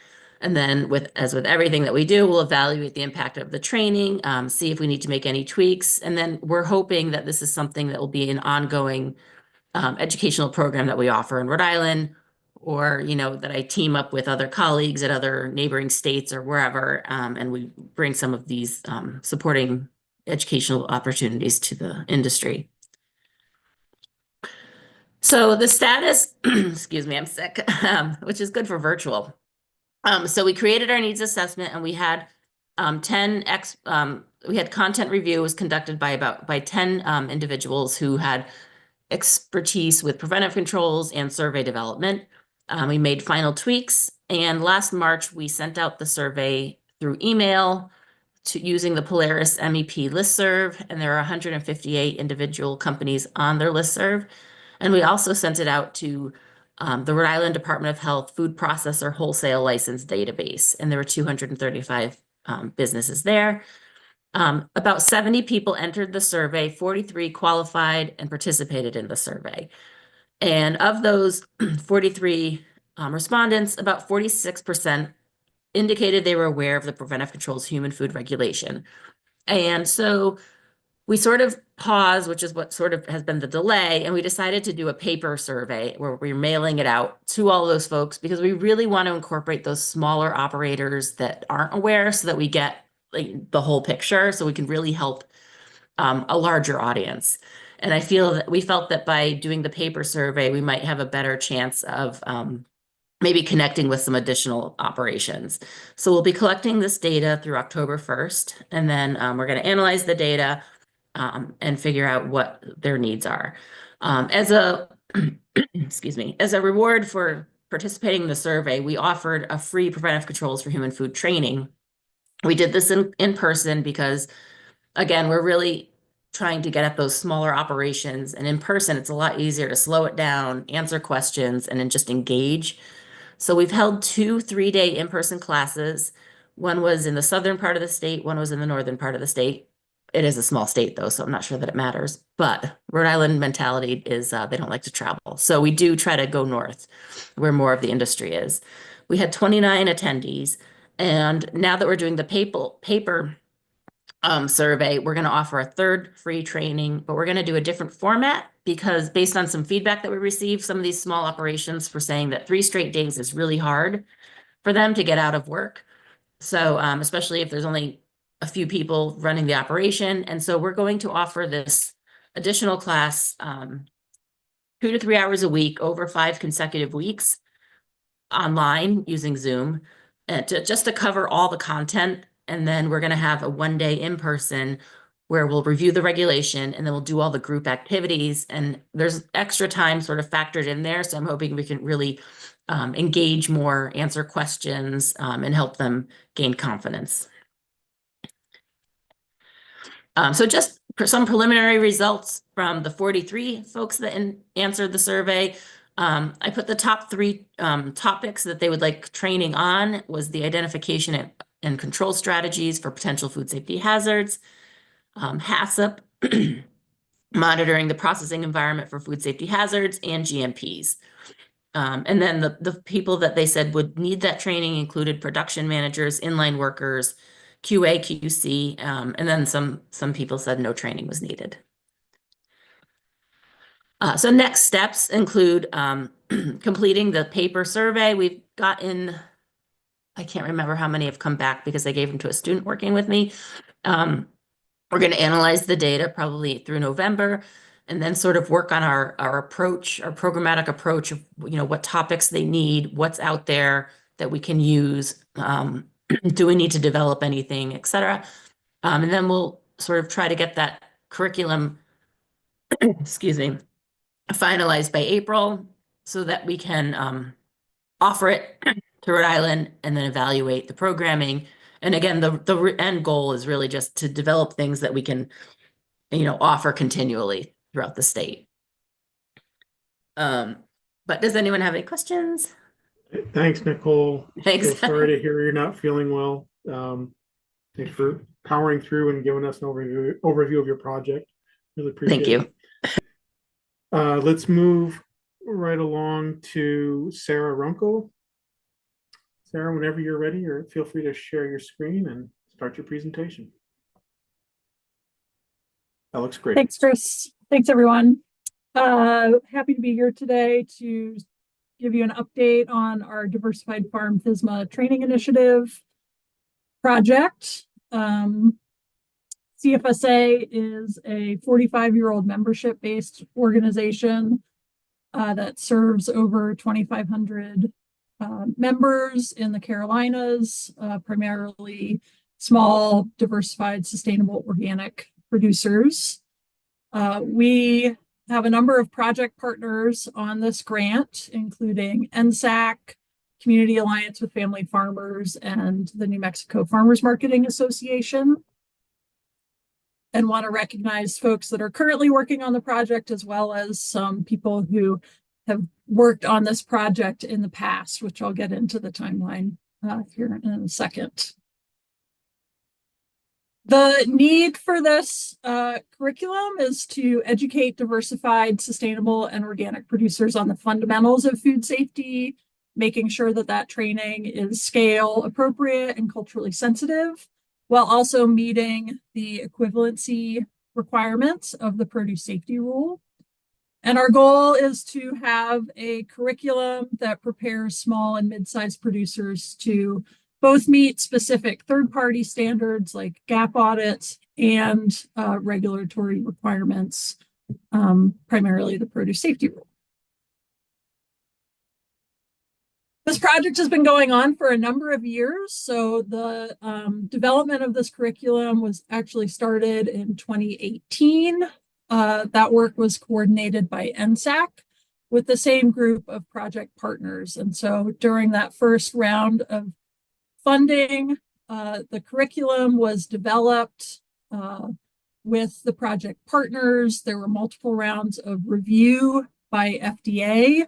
And then as with everything that we do, we'll evaluate the impact of the training, see if we need to make any tweaks. And then we're hoping that this is something that will be an ongoing educational program that we offer in Rhode Island, or, that I team up with other colleagues at other neighboring states or wherever, and we bring some of these supporting educational opportunities to the industry. So the status, excuse me, I'm sick, which is good for virtual. So we created our needs assessment, and we had we had content review was conducted by 10 individuals who had expertise with preventive controls and survey development. We made final tweaks, and last March we sent out the survey through email using the Polaris MEP listserv, and there are 158 individual companies on their listserv. And we also sent it out to the Rhode Island Department of Health Food Processor Wholesale License Database, and there were 235 businesses there. About 70 people entered the survey, 43 qualified and participated in the survey. And of those 43 respondents, about 46% indicated they were aware of the Preventive Controls Human Food Regulation. And so we sort of paused, which is what sort of has been the delay, and we decided to do a paper survey where we're mailing it out to all those folks, because we really want to incorporate those smaller operators that aren't aware, so that we get the whole picture, so we can really help a larger audience. And I feel that we felt that by doing the paper survey, we might have a better chance of maybe connecting with some additional operations. So we'll be collecting this data through October 1st, and then we're going to analyze the data and figure out what their needs are. As a excuse me, as a reward for participating in the survey, we offered a free preventive controls for human food training. We did this in person because, again, we're really trying to get at those smaller operations, and in person, it's a lot easier to slow it down, answer questions, and then just engage. So we've held 2 3-day in-person classes. One was in the southern part of the state, one was in the northern part of the state. It is a small state, though, so I'm not sure that it matters. But Rhode Island mentality is they don't like to travel. So we do try to go north, where more of the industry is. We had 29 attendees. And now that we're doing the paper survey, we're going to offer a 3rd free training, but we're going to do a different format, because based on some feedback that we received, some of these small operations were saying that 3 straight days is really hard for them to get out of work. So especially if there's only a few people running the operation. And so we're going to offer this additional class 2 to 3 hours a week over 5 consecutive weeks online using Zoom, just to cover all the content. And then we're going to have a 1-day in person where we'll review the regulation, and then we'll do all the group activities. And there's extra time sort of factored in there. So I'm hoping we can really engage more, answer questions, and help them gain confidence. So just some preliminary results from the 43 folks that answered the survey. I put the top 3 topics that they would like training on was the identification and control strategies for potential food safety hazards, HACCP, monitoring the processing environment for food safety hazards, and GMPs. And then the people that they said would need that training included production managers, inline workers, QA, QC, and then some people said no training was needed. So next steps include completing the paper survey. We've gotten, I can't remember how many have come back because I gave them to a student working with me. We're going to analyze the data probably through November, and then sort of work on our approach, our programmatic approach of, you know, what topics they need, what's out there that we can use. Do we need to develop anything, et cetera. And then we'll sort of try to get that curriculum, excuse me, finalized by April so that we can offer it to Rhode Island and then evaluate the programming. And again, the end goal is really just to develop things that we can, you know, offer continually throughout the state. But does anyone have any questions? Thanks, Nicole. Thanks. So sorry to hear you're not feeling well. Thanks for powering through and giving us an overview of your project. Really appreciate it. Thank you. Let's move right along to Sara Runkel. Sara, whenever you're ready, or feel free to share your screen and start your presentation. That looks great. Thanks, Chris. Thanks, everyone. Happy to be here today to give you an update on our Diversified Farm FSMA Training Initiative project. CFSA is a 45-year-old membership-based organization that serves over 2,500 members in the Carolinas, primarily small, diversified, sustainable, organic producers. We have a number of project partners on this grant, including NSAC, Community Alliance with Family Farmers, and the New Mexico Farmers Marketing Association. And want to recognize folks that are currently working on the project, as well as some people who have worked on this project in the past, which I'll get into the timeline here in a second. The need for this curriculum is to educate diversified, sustainable, and organic producers on the fundamentals of food safety, making sure that that training is scale appropriate and culturally sensitive, while also meeting the equivalency requirements of the produce safety rule. And our goal is to have a curriculum that prepares small and mid-sized producers to both meet specific third-party standards like gap audits and regulatory requirements, primarily the produce safety rule. This project has been going on for a number of years. So the development of this curriculum was actually started in 2018. That work was coordinated by NSAC with the same group of project partners. And so during that first round of funding, the curriculum was developed with the project partners. There were multiple rounds of review by FDA,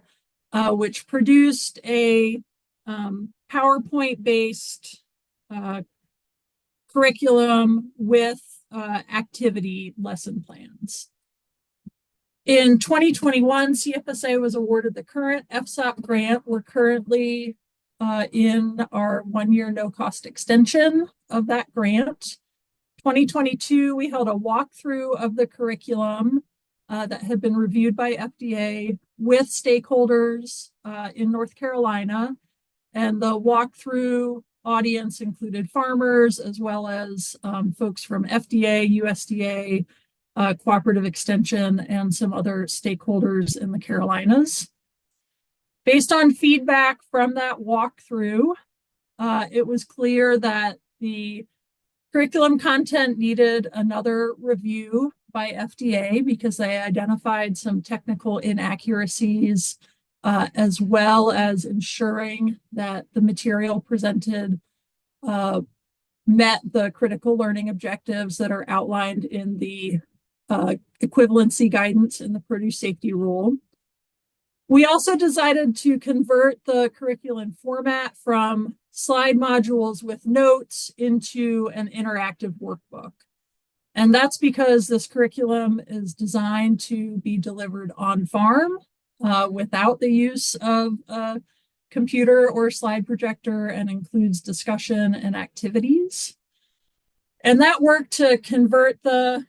which produced a PowerPoint-based curriculum with activity lesson plans. In 2021, CFSA was awarded the current FSOP grant. We're currently in our one-year no-cost extension of that grant. 2022, we held a walkthrough of the curriculum that had been reviewed by FDA with stakeholders in North Carolina. And the walkthrough audience included farmers as well as folks from FDA, USDA, Cooperative Extension, and some other stakeholders in the Carolinas. Based on feedback from that walkthrough, it was clear that the curriculum content needed another review by FDA because they identified some technical inaccuracies, as well as ensuring that the material presented met the critical learning objectives that are outlined in the equivalency guidance in the produce safety rule. We also decided to convert the curriculum format from slide modules with notes into an interactive workbook. And that's because this curriculum is designed to be delivered on farm without the use of a computer or slide projector and includes discussion and activities. And that work to convert the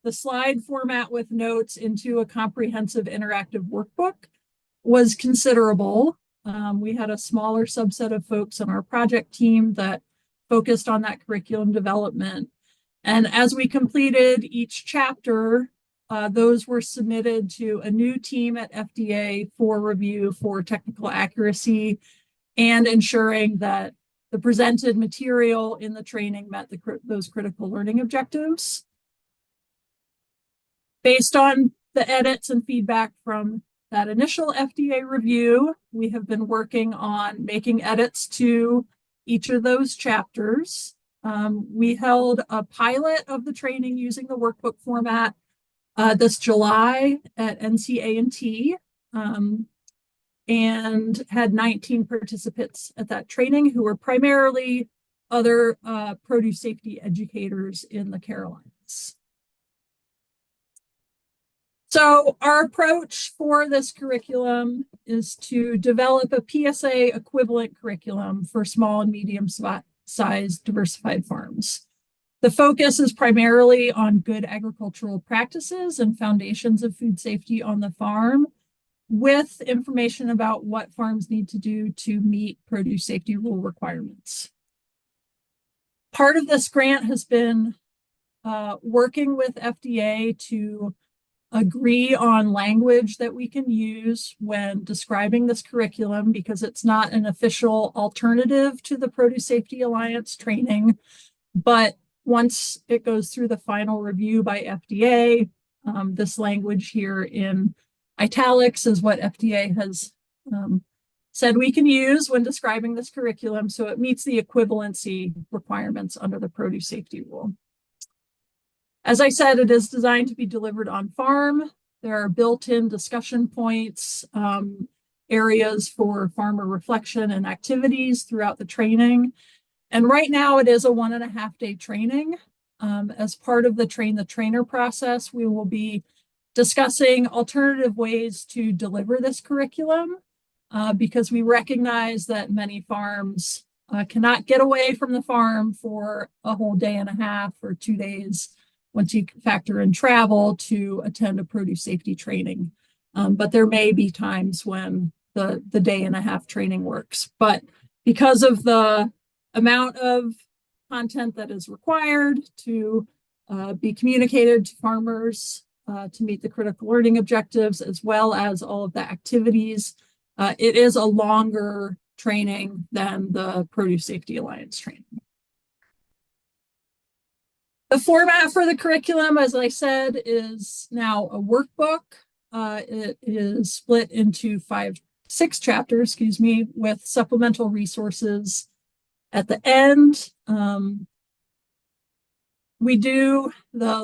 slide format with notes into a comprehensive interactive workbook was considerable. We had a smaller subset of folks on our project team that focused on that curriculum development. And as we completed each chapter, those were submitted to a new team at FDA for review for technical accuracy and ensuring that the presented material in the training met those critical learning objectives. Based on the edits and feedback from that initial FDA review, we have been working on making edits to each of those chapters. We held a pilot of the training using the workbook format this July at NCA&T and had 19 participants at that training who were primarily other produce safety educators in the Carolinas. So our approach for this curriculum is to develop a PSA equivalent curriculum for small and medium-sized diversified farms. The focus is primarily on good agricultural practices and foundations of food safety on the farm, with information about what farms need to do to meet produce safety rule requirements. Part of this grant has been working with FDA to agree on language that we can use when describing this curriculum, because it's not an official alternative to the Produce Safety Alliance training. But once it goes through the final review by FDA, this language here in italics is what FDA has said we can use when describing this curriculum, so it meets the equivalency requirements under the Produce Safety Rule. As I said, it is designed to be delivered on farm. There are built-in discussion points, areas for farmer reflection and activities throughout the training. And right now it is a 1.5-day training. As part of the train the trainer process, we will be discussing alternative ways to deliver this curriculum because we recognize that many farms cannot get away from the farm for a whole day and a half or 2 days once you factor in travel to attend a produce safety training. But there may be times when the day and a half training works. But because of the amount of content that is required to be communicated to farmers to meet the critical learning objectives, as well as all of the activities, it is a longer training than the Produce Safety Alliance training. The format for the curriculum, as I said, is now a workbook. It is split into 6 chapters, with supplemental resources at the end. The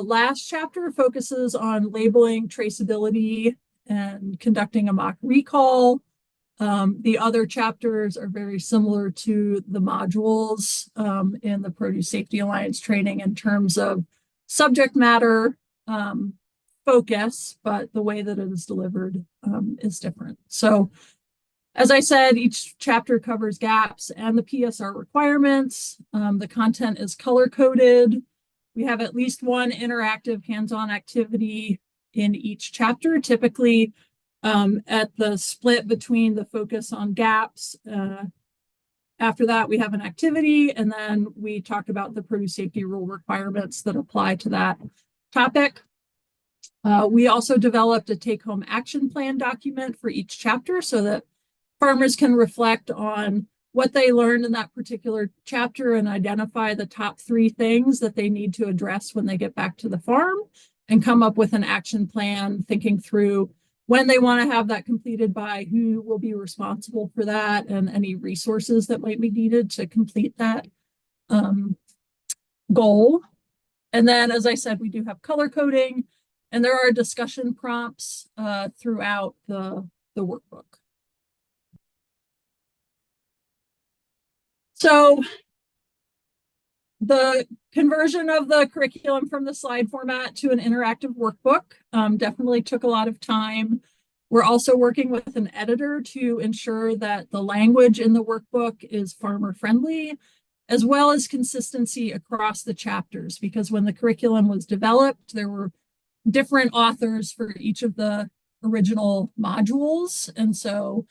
last chapter focuses on labeling, traceability, and conducting a mock recall. The other chapters are very similar to the modules in the Produce Safety Alliance training in terms of subject matter focus, but the way that it is delivered is different. So, as I said, each chapter covers gaps and the PSR requirements. The content is color-coded. We have at least one interactive hands-on activity in each chapter, typically at the split between the focus on gaps. After that, we have an activity, and then we talk about the produce safety rule requirements that apply to that topic. We also developed a take-home action plan document for each chapter so that farmers can reflect on what they learned in that particular chapter and identify the top 3 things that they need to address when they get back to the farm, and come up with an action plan, thinking through when they want to have that completed by, who will be responsible for that, and any resources that might be needed to complete that goal. And then, as I said, we do have color coding, and there are discussion prompts throughout the workbook. So the conversion of the curriculum from the slide format to an interactive workbook definitely took a lot of time. We're also working with an editor to ensure that the language in the workbook is farmer friendly, as well as consistency across the chapters, because when the curriculum was developed, there were different authors for each of the original modules. And so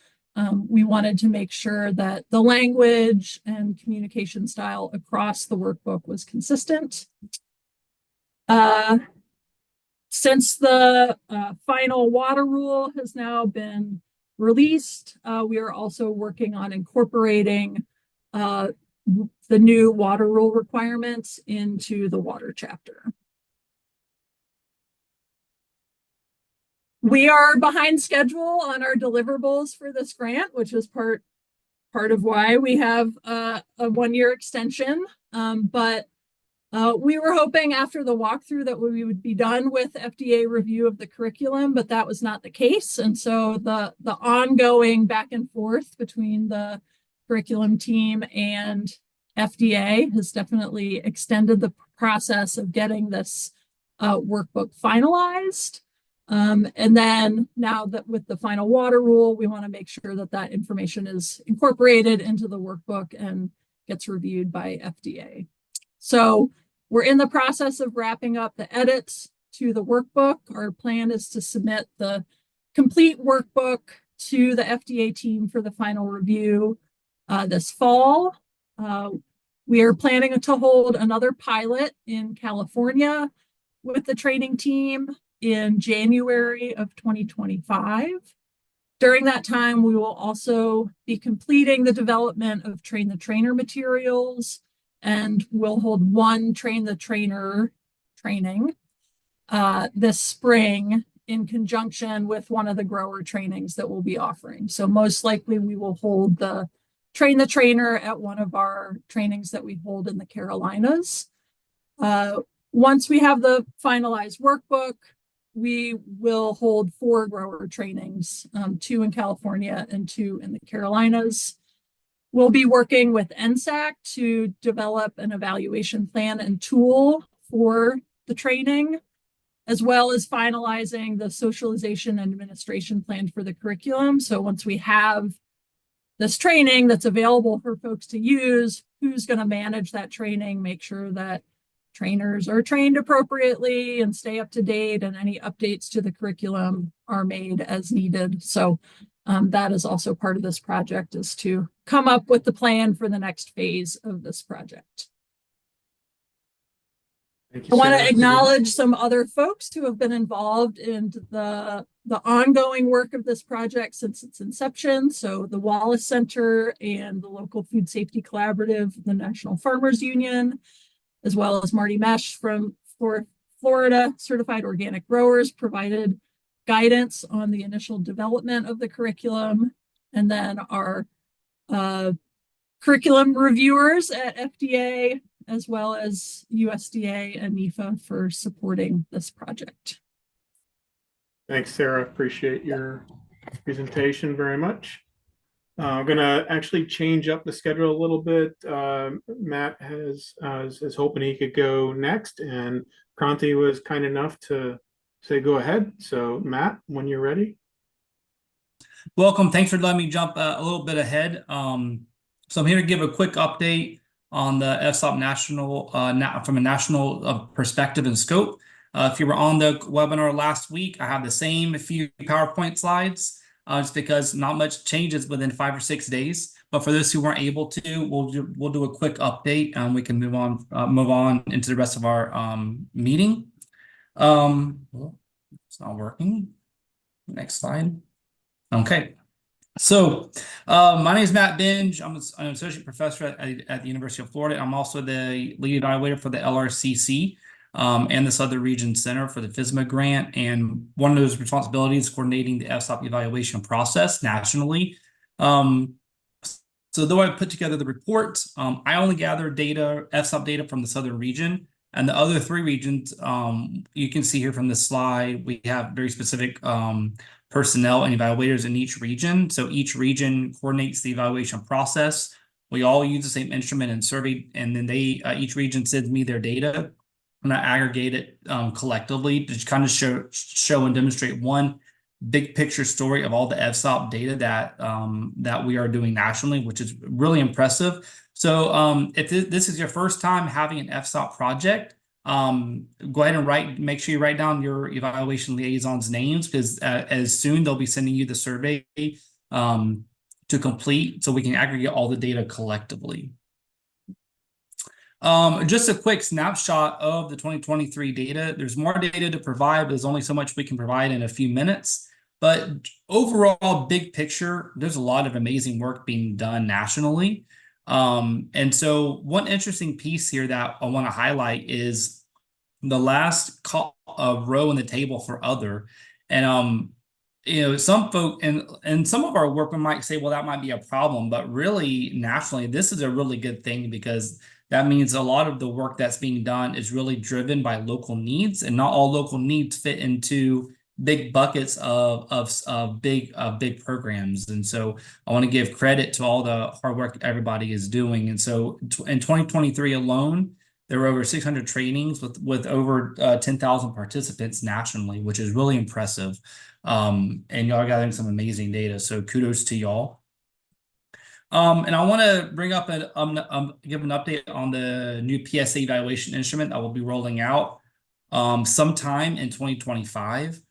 we wanted to make sure that the language and communication style across the workbook was consistent. Since the final water rule has now been released, we are also working on incorporating the new water rule requirements into the water chapter. We are behind schedule on our deliverables for this grant, which is part of why we have a 1-year extension. But we were hoping after the walkthrough that we would be done with FDA review of the curriculum, but that was not the case. And so the ongoing back and forth between the curriculum team and FDA has definitely extended the process of getting this workbook finalized. And then now that with the final water rule, we want to make sure that that information is incorporated into the workbook and gets reviewed by FDA. So we're in the process of wrapping up the edits to the workbook. Our plan is to submit the complete workbook to the FDA team for the final review this fall. We are planning to hold another pilot in California with the training team in January of 2025. During that time, we will also be completing the development of Train the Trainer materials, and we'll hold one Train the Trainer training this spring in conjunction with one of the grower trainings that we'll be offering. So most likely we will hold the Train the Trainer at one of our trainings that we hold in the Carolinas. Once we have the finalized workbook, we will hold 4 grower trainings, 2 in California and 2 in the Carolinas. We'll be working with NSAC to develop an evaluation plan and tool for the training, as well as finalizing the socialization and administration plan for the curriculum. So once we have this training that's available for folks to use, who's going to manage that training, make sure that trainers are trained appropriately and stay up to date, and any updates to the curriculum are made as needed. So that is also part of this project, is to come up with the plan for the next phase of this project. Thank you, I want Sarah. to acknowledge some other folks who have been involved in the ongoing work of this project since its inception. So the Wallace Center and the local Food Safety Collaborative, the National Farmers Union, as well as Marty Mesh from Florida Certified Organic Growers provided guidance on the initial development of the curriculum. And then our curriculum reviewers at FDA, as well as USDA and NIFA for supporting this project. Thanks, Sarah. Appreciate your presentation very much. I'm going to actually change up the schedule a little bit. Matt is hoping he could go next, and Kranti was kind enough to say go ahead. So Matt, when you're ready. Welcome. Thanks for letting me jump a little bit ahead. So I'm here to give a quick update on the FSOP national from a national perspective and scope. If you were on the webinar last week, I have the same few PowerPoint slides. Just because not much changes within 5 or 6 days. But for those who weren't able to, we'll do a quick update, and we can move on into the rest of our meeting. It's not working. Next slide. Okay. So my name is Matt Benge. I'm an associate professor at the University of Florida. I'm also the lead evaluator for the LRCC. And the Southern Region Center for the FSMA grant. And one of those responsibilities is coordinating the FSOP evaluation process nationally. So though I put together the report, I only gather data, FSOP data from the Southern region, and the other 3 regions, you can see here from this slide, we have very specific personnel and evaluators in each region. So each region coordinates the evaluation process. We all use the same instrument and survey, and then each region sends me their data. And I aggregate it collectively to kind of show and demonstrate, one, big picture story of all the FSOP data that we are doing nationally, which is really impressive. So if this is your first time having an FSOP project, go ahead and make sure you write down your evaluation liaisons names, because as soon they'll be sending you the survey to complete, so we can aggregate all the data collectively. Just a quick snapshot of the 2023 data. There's more data to provide, but there's only so much we can provide in a few minutes. But overall, big picture, there's a lot of amazing work being done nationally. And so one interesting piece here that I want to highlight is the last row in the table for other. And you know, some folk and some of our work, we might say, well, that might be a problem, but really nationally, this is a really good thing, because that means a lot of the work that's being done is really driven by local needs, and not all local needs fit into big buckets of big programs. And so I want to give credit to all the hard work everybody is doing. And so in 2023 alone, there were over 600 trainings with over 10,000 participants nationally, which is really impressive. And y'all are gathering some amazing data. So kudos to y'all. And I want to bring up give an update on the new PSA evaluation instrument that will be rolling out sometime in 2025.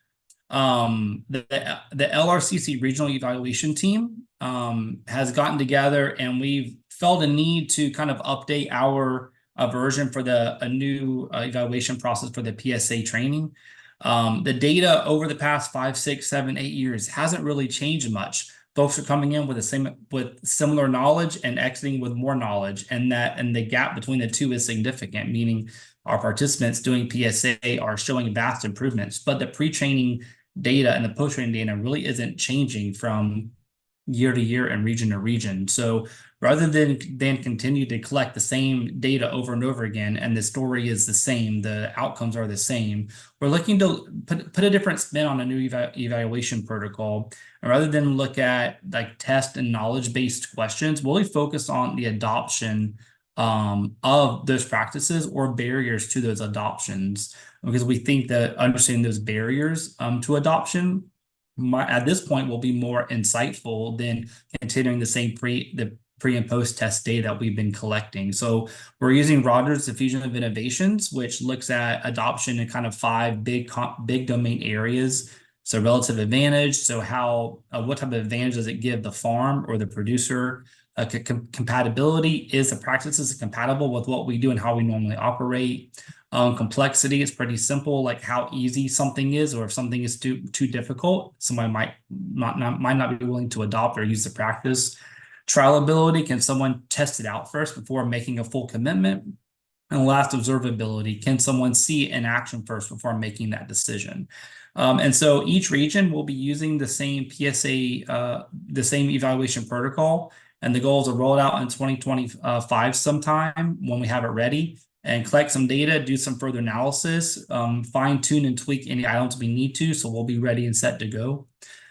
The LRCC regional evaluation team has gotten together, and we've felt a need to kind of update our version for a new evaluation process for the PSA training. The data over the past 5, 6, 7, 8 years hasn't really changed much. Folks are coming in with similar knowledge and exiting with more knowledge, and the gap between the two is significant, meaning our participants doing PSA are showing vast improvements, but the pre-training data and the post-training data really isn't changing from year to year and region to region. So rather than continue to collect the same data over and over again, and the story is the same, the outcomes are the same, we're looking to put a different spin on a new evaluation protocol. And rather than look at like test and knowledge-based questions, we'll really focus on the adoption of those practices or barriers to those adoptions, because we think that understanding those barriers to adoption at this point will be more insightful than continuing the same pre and post test data that we've been collecting. So we're using Rogers Diffusion of Innovations, which looks at adoption in kind of 5 big domain areas. So relative advantage, so what type of advantage does it give the farm or the producer? Compatibility, is the practices compatible with what we do and how we normally operate? Complexity is pretty simple, like how easy something is, or if something is too difficult, somebody might not be willing to adopt or use the practice. Trialability, can someone test it out first before making a full commitment? And last, observability, can someone see it in action first before making that decision? And so each region will be using the same PSA, the same evaluation protocol, and the goal is to roll it out in 2025 sometime when we have it ready, and collect some data, do some further analysis, fine tune and tweak any items we need to, so we'll be ready and set to go.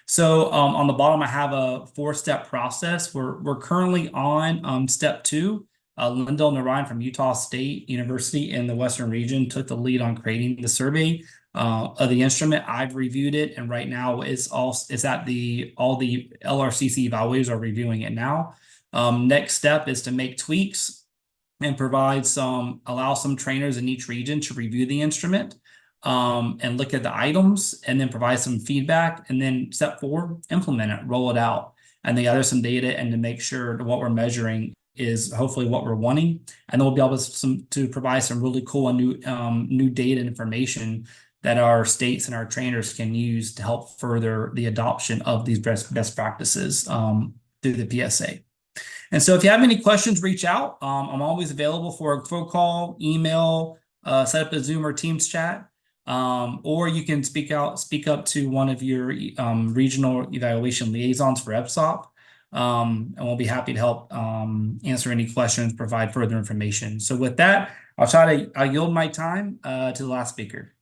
So on the bottom, I have a 4-step process. We're currently on step 2. Lyndell Narayan from Utah State University in the Western region took the lead on creating the survey of the instrument. I've reviewed it, and right now all the LRCC evaluators are reviewing it now. Next step is to make tweaks and allow some trainers in each region to review the instrument and look at the items, and then provide some feedback. And then step 4, implement it, roll it out, and they gather some data, and to make sure that what we're measuring is hopefully what we're wanting. And then we'll be able to provide some really cool and new data and information that our states and our trainers can use to help further the adoption of these best practices through the PSA. And so if you have any questions, reach out. I'm always available for a phone call, email, set up a Zoom or Teams chat, or you can speak up to one of your regional evaluation liaisons for FSOP, and we'll be happy to help answer any questions, provide further information. So with that, I'll yield my time to the last speaker.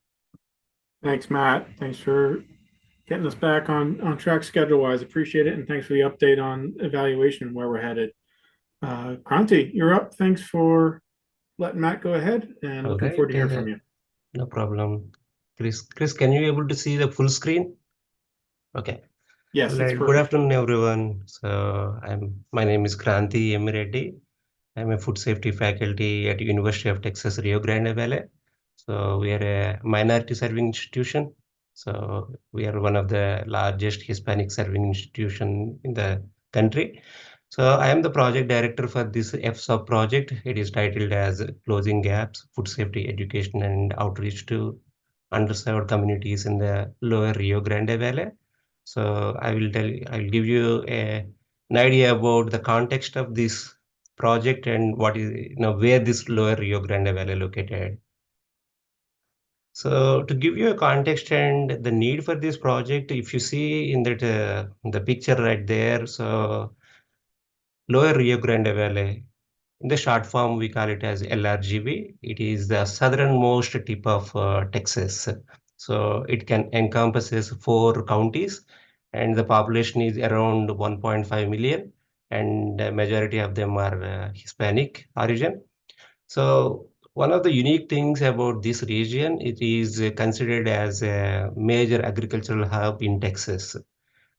Thanks, Matt. Thanks for getting us back on track schedule-wise. Appreciate it, and thanks for the update on evaluation and where we're headed. Kranti, you're up. Thanks for letting Matt go ahead, and looking forward to hearing from you. No problem. Chris, can you able to see the full screen? Okay. Yes, it's Good perfect. afternoon, everyone. So my name is Kranti Yemmireddy. I'm a food safety faculty at University of Texas, Rio Grande Valley. So we are a minority serving institution. So we are one of the largest Hispanic serving institution in the country. So I am the project director for this FSOP project. It is titled as Closing Gaps, Food Safety Education and Outreach to Underserved Communities in the Lower Rio Grande Valley. So I will give you an idea about the context of this project and what is, where this Lower Rio Grande Valley located. So to give you a context and the need for this project, if you see in that the picture right there, so Lower Rio Grande Valley, in the short form, we call it as LRGV. It is the southernmost tip of Texas. So it can encompasses 4 counties, and the population is around 1.5 million, and the majority of them are Hispanic origin. So one of the unique things about this region, it is considered as a major agricultural hub in Texas.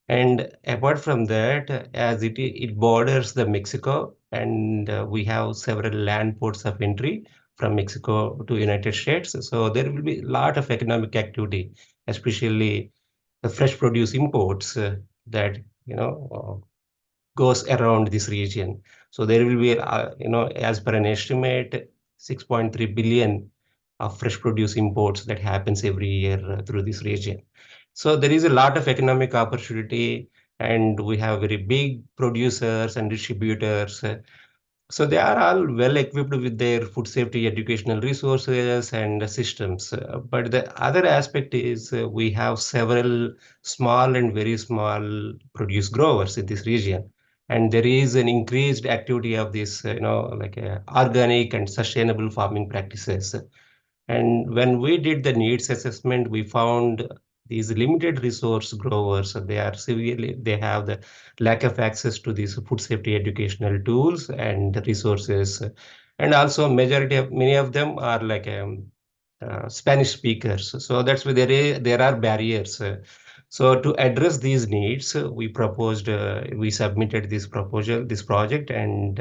And apart from that, as it borders the Mexico, and we have several land ports of entry from Mexico to United States. So there will be a lot of economic activity, especially the fresh produce imports that goes around this region. So there will be, as per an estimate, 6.3 billion of fresh produce imports that happens every year through this region. So there is a lot of economic opportunity, and we have very big producers and distributors. So they are all well equipped with their food safety educational resources and systems. But the other aspect is we have several small and very small produce growers in this region. And there is an increased activity of this, organic and sustainable farming practices. And when we did the needs assessment, we found these limited resource growers, so they have the lack of access to these food safety educational tools and resources. And also many of them are like Spanish speakers. So that's why there are barriers. So to address these needs, we submitted this project, and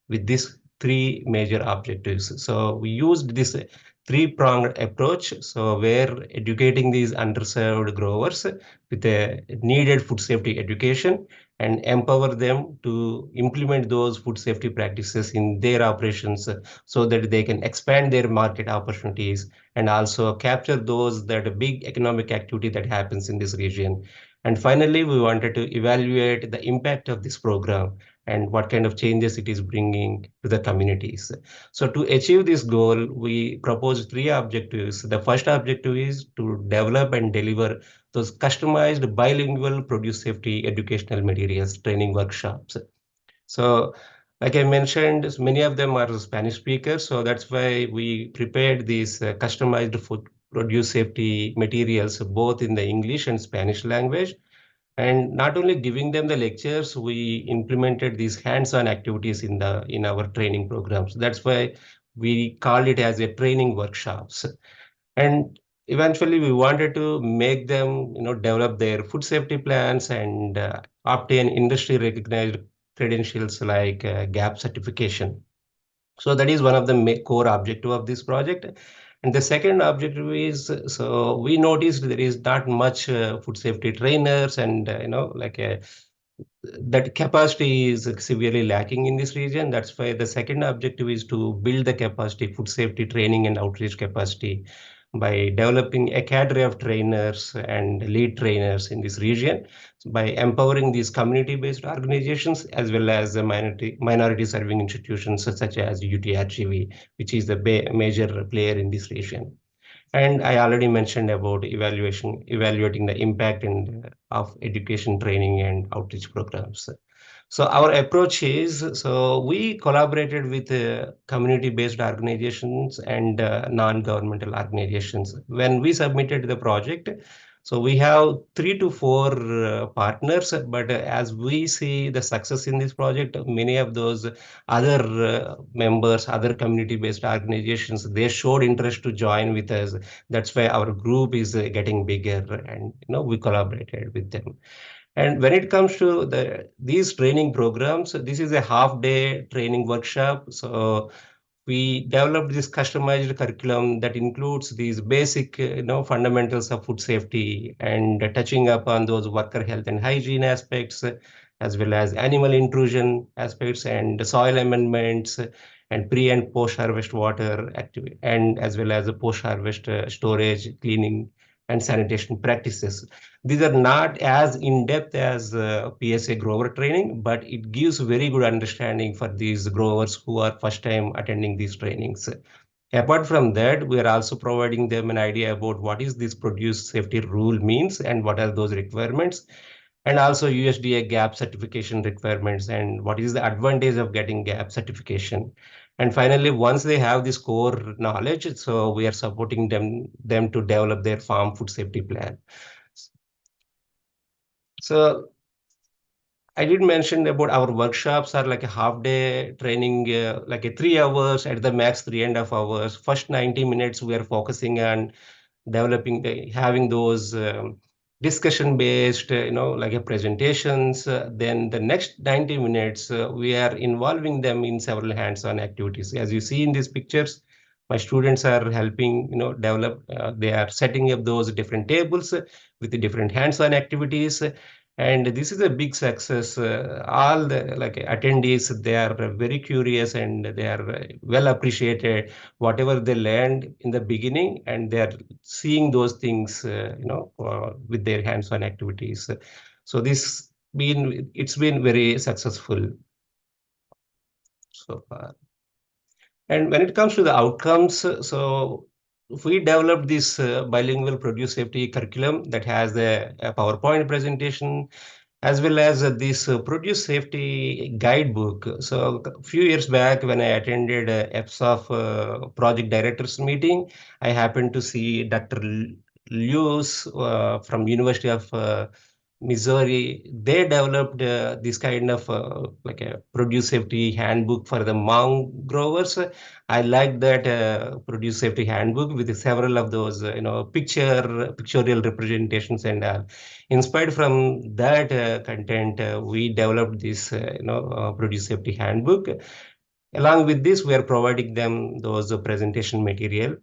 with these 3 major objectives. So we used this 3-pronged approach. So we're educating these underserved growers with a needed food safety education and empower them to implement those food safety practices in their operations so that they can expand their market opportunities and also capture that big economic activity that happens in this region. And finally, we wanted to evaluate the impact of this program and what kind of changes it is bringing to the communities. So to achieve this goal, we proposed 3 objectives. The first objective is to develop and deliver those customized bilingual produce safety educational materials training workshops. So like I mentioned, many of them are Spanish speakers. So that's why we prepared these customized food produce safety materials, both in the English and Spanish language. And not only giving them the lectures, we implemented these hands-on activities in our training programs. That's why we called it as a training workshops. And eventually we wanted to make them, develop their food safety plans and obtain industry recognized credentials like GAP certification. So that is one of the core objective of this project. And the second objective is, so we noticed there is not much food safety trainers and, that capacity is severely lacking in this region. That's why the second objective is to build the capacity, food safety training and outreach capacity by developing a cadre of trainers and lead trainers in this region, by empowering these community-based organizations as well as the minority serving institutions such as UTRGV, which is the major player in this region. And I already mentioned about evaluating the impact of education, training, and outreach programs. So our approach is, so we collaborated with community-based organizations and non-governmental organizations. When we submitted the project, So we have 3 to 4 partners, but as we see the success in this project, many of those other members, other community-based organizations, they showed interest to join with us. That's why our group is getting bigger, and we collaborated with them. And when it comes to these training programs, this is a half-day training workshop. So we developed this customized curriculum that includes these basic, fundamentals of food safety and touching upon those worker health and hygiene aspects, as well as animal intrusion aspects and soil amendments and pre and post harvest water activity, and as well as the post harvest storage, cleaning, and sanitation practices. These are not as in-depth as PSA grower training, but it gives very good understanding for these growers who are first time attending these trainings. Apart from that, we are also providing them an idea about what is this produce safety rule means and what are those requirements, and also USDA GAP certification requirements and what is the advantage of getting GAP certification. And finally, once they have this core knowledge, so we are supporting them to develop their farm food safety plan. So I did mention about our workshops are like a half-day training, like a 3 hours at the max 3.5 hours. First 90 minutes we are focusing on developing, having those discussion-based, like a presentations. Then the next 90 minutes we are involving them in several hands-on activities. As you see in these pictures, my students are helping, develop. They are setting up those different tables with the different hands-on activities. And this is a big success. All the attendees, they are very curious and they are well appreciated whatever they learned in the beginning, and they are seeing those things, with their hands-on activities. So it's been very successful so far. And when it comes to the outcomes, so we developed this bilingual produce safety curriculum that has a PowerPoint presentation, as well as this produce safety guidebook. So a few years back when I attended FSOP project directors meeting, I happened to see Dr. Lewis from University of Missouri. They developed this kind of like a produce safety handbook for the Hmong growers. I like that produce safety handbook with several of those, pictorial representations, and inspired from that content, we developed this, produce safety handbook. Along with this, we are providing them those presentation material.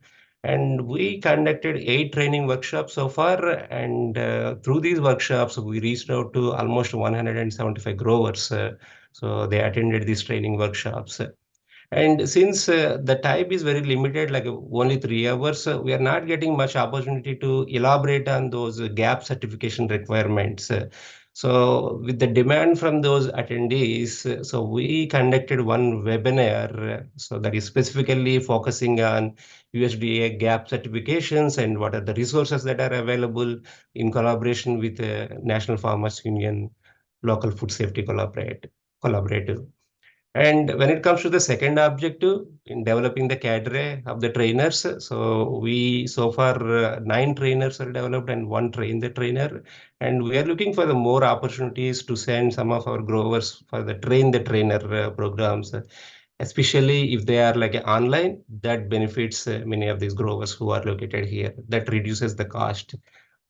And we conducted 8 training workshops so far. And through these workshops, we reached out to almost 175 growers. So they attended these training workshops. And since the time is very limited, like only 3 hours, we are not getting much opportunity to elaborate on those GAP certification requirements. So with the demand from those attendees, so we conducted one webinar, so that is specifically focusing on USDA GAP certifications and what are the resources that are available in collaboration with National Farmers Union, Local Food Safety Collaborative. And when it comes to the second objective in developing the cadre of the trainers, so so far 9 trainers are developed and 1 train the trainer. And we are looking for the more opportunities to send some of our growers for the train the trainer programs, especially if they are like online. That benefits many of these growers who are located here. That reduces the cost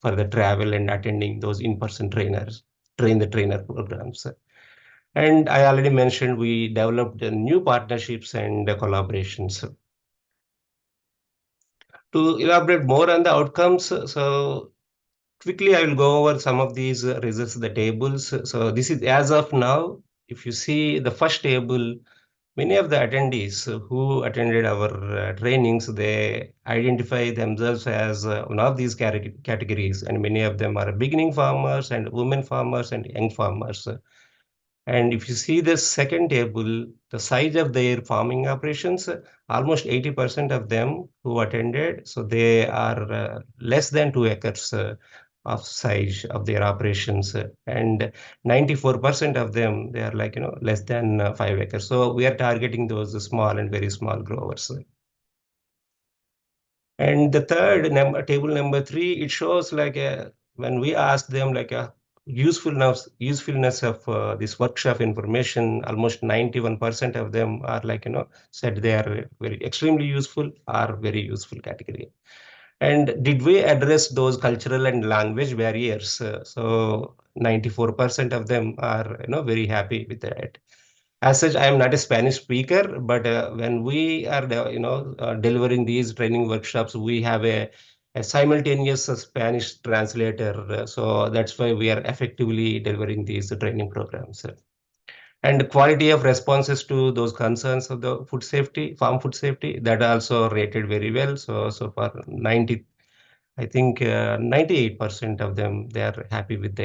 for the travel and attending those in-person train the trainer programs. And I already mentioned we developed new partnerships and collaborations. To elaborate more on the outcomes, so quickly I will go over some of these results, the tables. So this is as of now. If you see the first table, many of the attendees who attended our trainings, they identify themselves as one of these categories, and many of them are beginning farmers and women farmers and young farmers. And if you see the second table, the size of their farming operations, almost 80% of them who attended, so they are less than 2 acres of size of their operations, and 94% of them, they are like, less than 5 acres. So we are targeting those small and very small growers. And the third table number 3, it shows like when we ask them like a usefulness of this workshop information, almost 91% of them are like, said they are very extremely useful or very useful category. And did we address those cultural and language barriers? So 94% of them are, very happy with that. As such, I am not a Spanish speaker, but when we are, delivering these training workshops, we have a simultaneous Spanish translator. So that's why we are effectively delivering these training programs. And quality of responses to those concerns of the food safety, farm food safety, that also rated very well. So far, 98% of them, they are happy with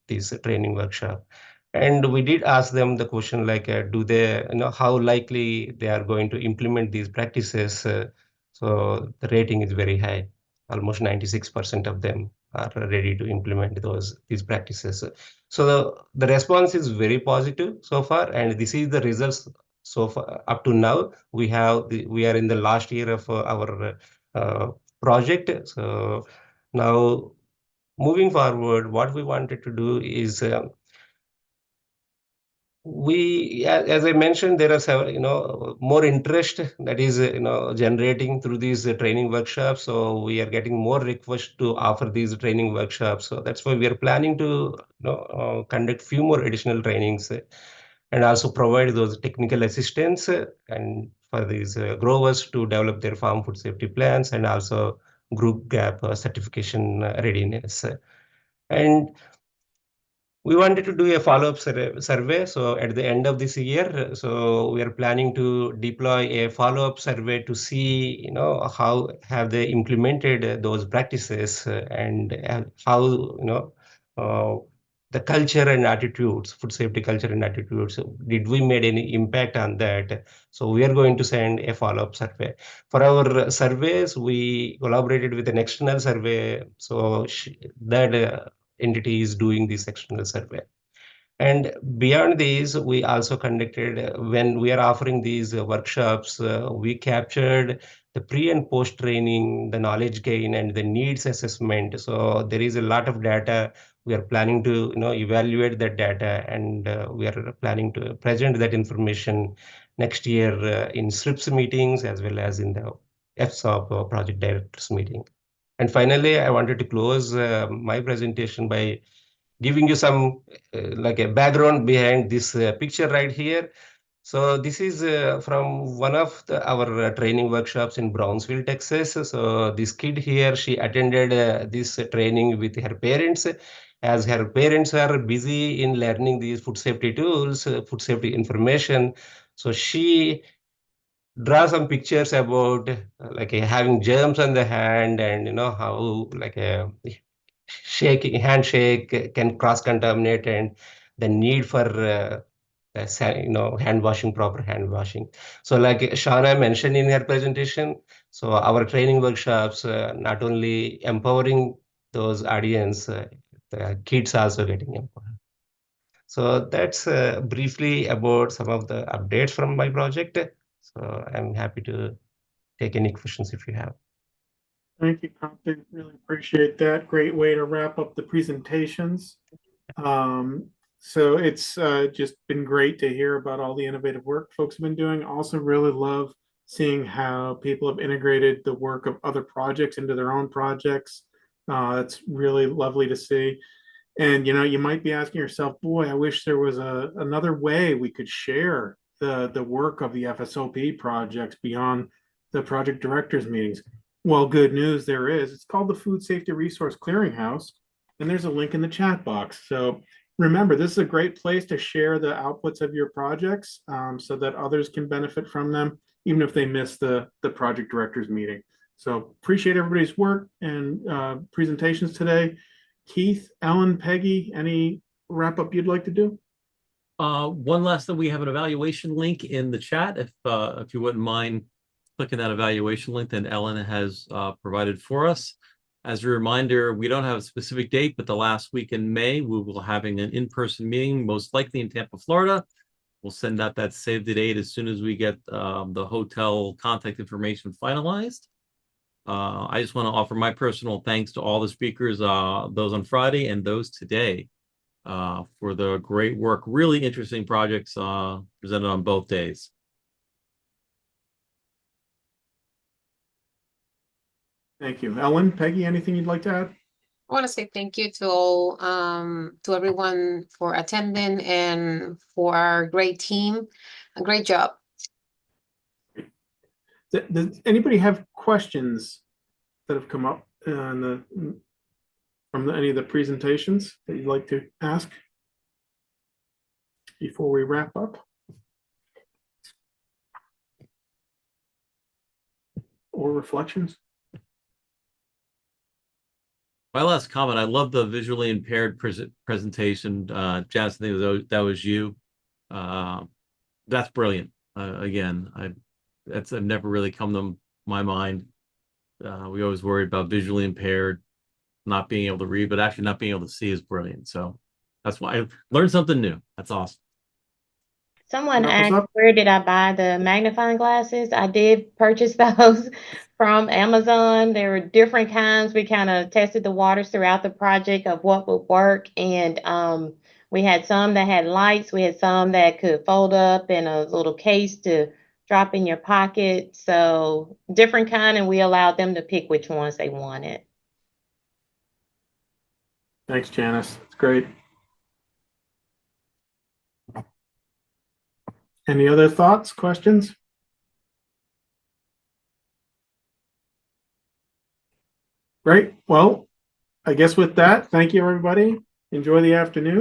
this training workshop. And we did ask them the question like, do they, how likely they are going to implement these practices? So the rating is very high. Almost 96% of them are ready to implement these practices. So the response is very positive so far, and this is the results so far up to now. We are in the last year of our project. So now moving forward, what we wanted to do is as I mentioned, there are several, more interest that is, generating through these training workshops. So we are getting more requests to offer these training workshops. So that's why we are planning to, conduct few more additional trainings and also provide those technical assistance and for these growers to develop their farm food safety plans and also group gap certification readiness. And we wanted to do a follow-up survey. So at the end of this year, so we are planning to deploy a follow-up survey to see, how have they implemented those practices and how, the culture and attitudes, food safety culture and attitudes, did we made any impact on that? So we are going to send a follow-up survey. For our surveys, we collaborated with an external survey. So that entity is doing this external survey. And beyond these, we also conducted, when we are offering these workshops, we captured the pre and post training, the knowledge gain, and the needs assessment. So there is a lot of data. We are planning to, evaluate that data, and we are planning to present that information next year in SRIPS meetings as well as in the FSOP project directors meeting. And finally, I wanted to close my presentation by giving you some like a background behind this picture right here. So this is from one of our training workshops in Brownsville, Texas. So this kid here, she attended this training with her parents, as her parents are busy in learning these food safety tools, food safety information. So she draw some pictures about like having germs on the hand, and how like a handshake can cross contaminate, and the need for hand washing, proper hand washing. So like Shauna mentioned in her presentation, so our training workshops not only empowering those audience, the kids also getting empowered. So that's briefly about some of the updates from my project. So I'm happy to take any questions if you have. Thank you, Kranti. Really appreciate that. Great way to wrap up the presentations. So it's just been great to hear about all the innovative work folks have been doing. Also really love seeing how people have integrated the work of other projects into their own projects. It's really lovely to see. And you might be asking yourself, boy, I wish there was another way we could share the work of the FSOP projects beyond the project directors meetings. Well, good news there is. It's called the Food Safety Resource Clearinghouse, and there's a link in the chat box. So remember, this is a great place to share the outputs of your projects so that others can benefit from them, even if they miss the project directors meeting. So appreciate everybody's work and presentations today. Keith, Ellen, Peggy, any wrap up you'd like to do? One last thing, we have an evaluation link in the chat. If you wouldn't mind clicking that evaluation link that Ellen has provided for us. As a reminder, we don't have a specific date, but the last week in May, we will be having an in-person meeting, most likely in Tampa, Florida. We'll send out that save the date as soon as we get the hotel contact information finalized. I just want to offer my personal thanks to all the speakers, those on Friday and those today, for the great work. Really interesting projects presented on both days. Thank you. Ellen, Peggy, anything you'd like to add? I want to say thank you to all, to everyone for attending and for our great team. A great job. Does anybody have questions that have come up from any of the presentations that you'd like to ask before we wrap up? Or reflections? My last comment, I love the visually impaired presentation. Janice, I think that was you. That's brilliant. Again, I've never really come to my mind. We always worried about visually impaired, not being able to read, but actually not being able to see is brilliant. So that's why I learned something new. That's awesome. Someone asked, where did I buy the magnifying glasses? I did purchase those from Amazon. There were different kinds. We kind of tested the waters throughout the project of what would work. And we had some that had lights. We had some that could fold up in a little case to drop in your pocket. So different kind, and we allowed them to pick which ones they wanted. Thanks, Janice. It's great. Any other thoughts, questions? Great. Well, I guess with that, thank you, everybody. Enjoy the afternoon.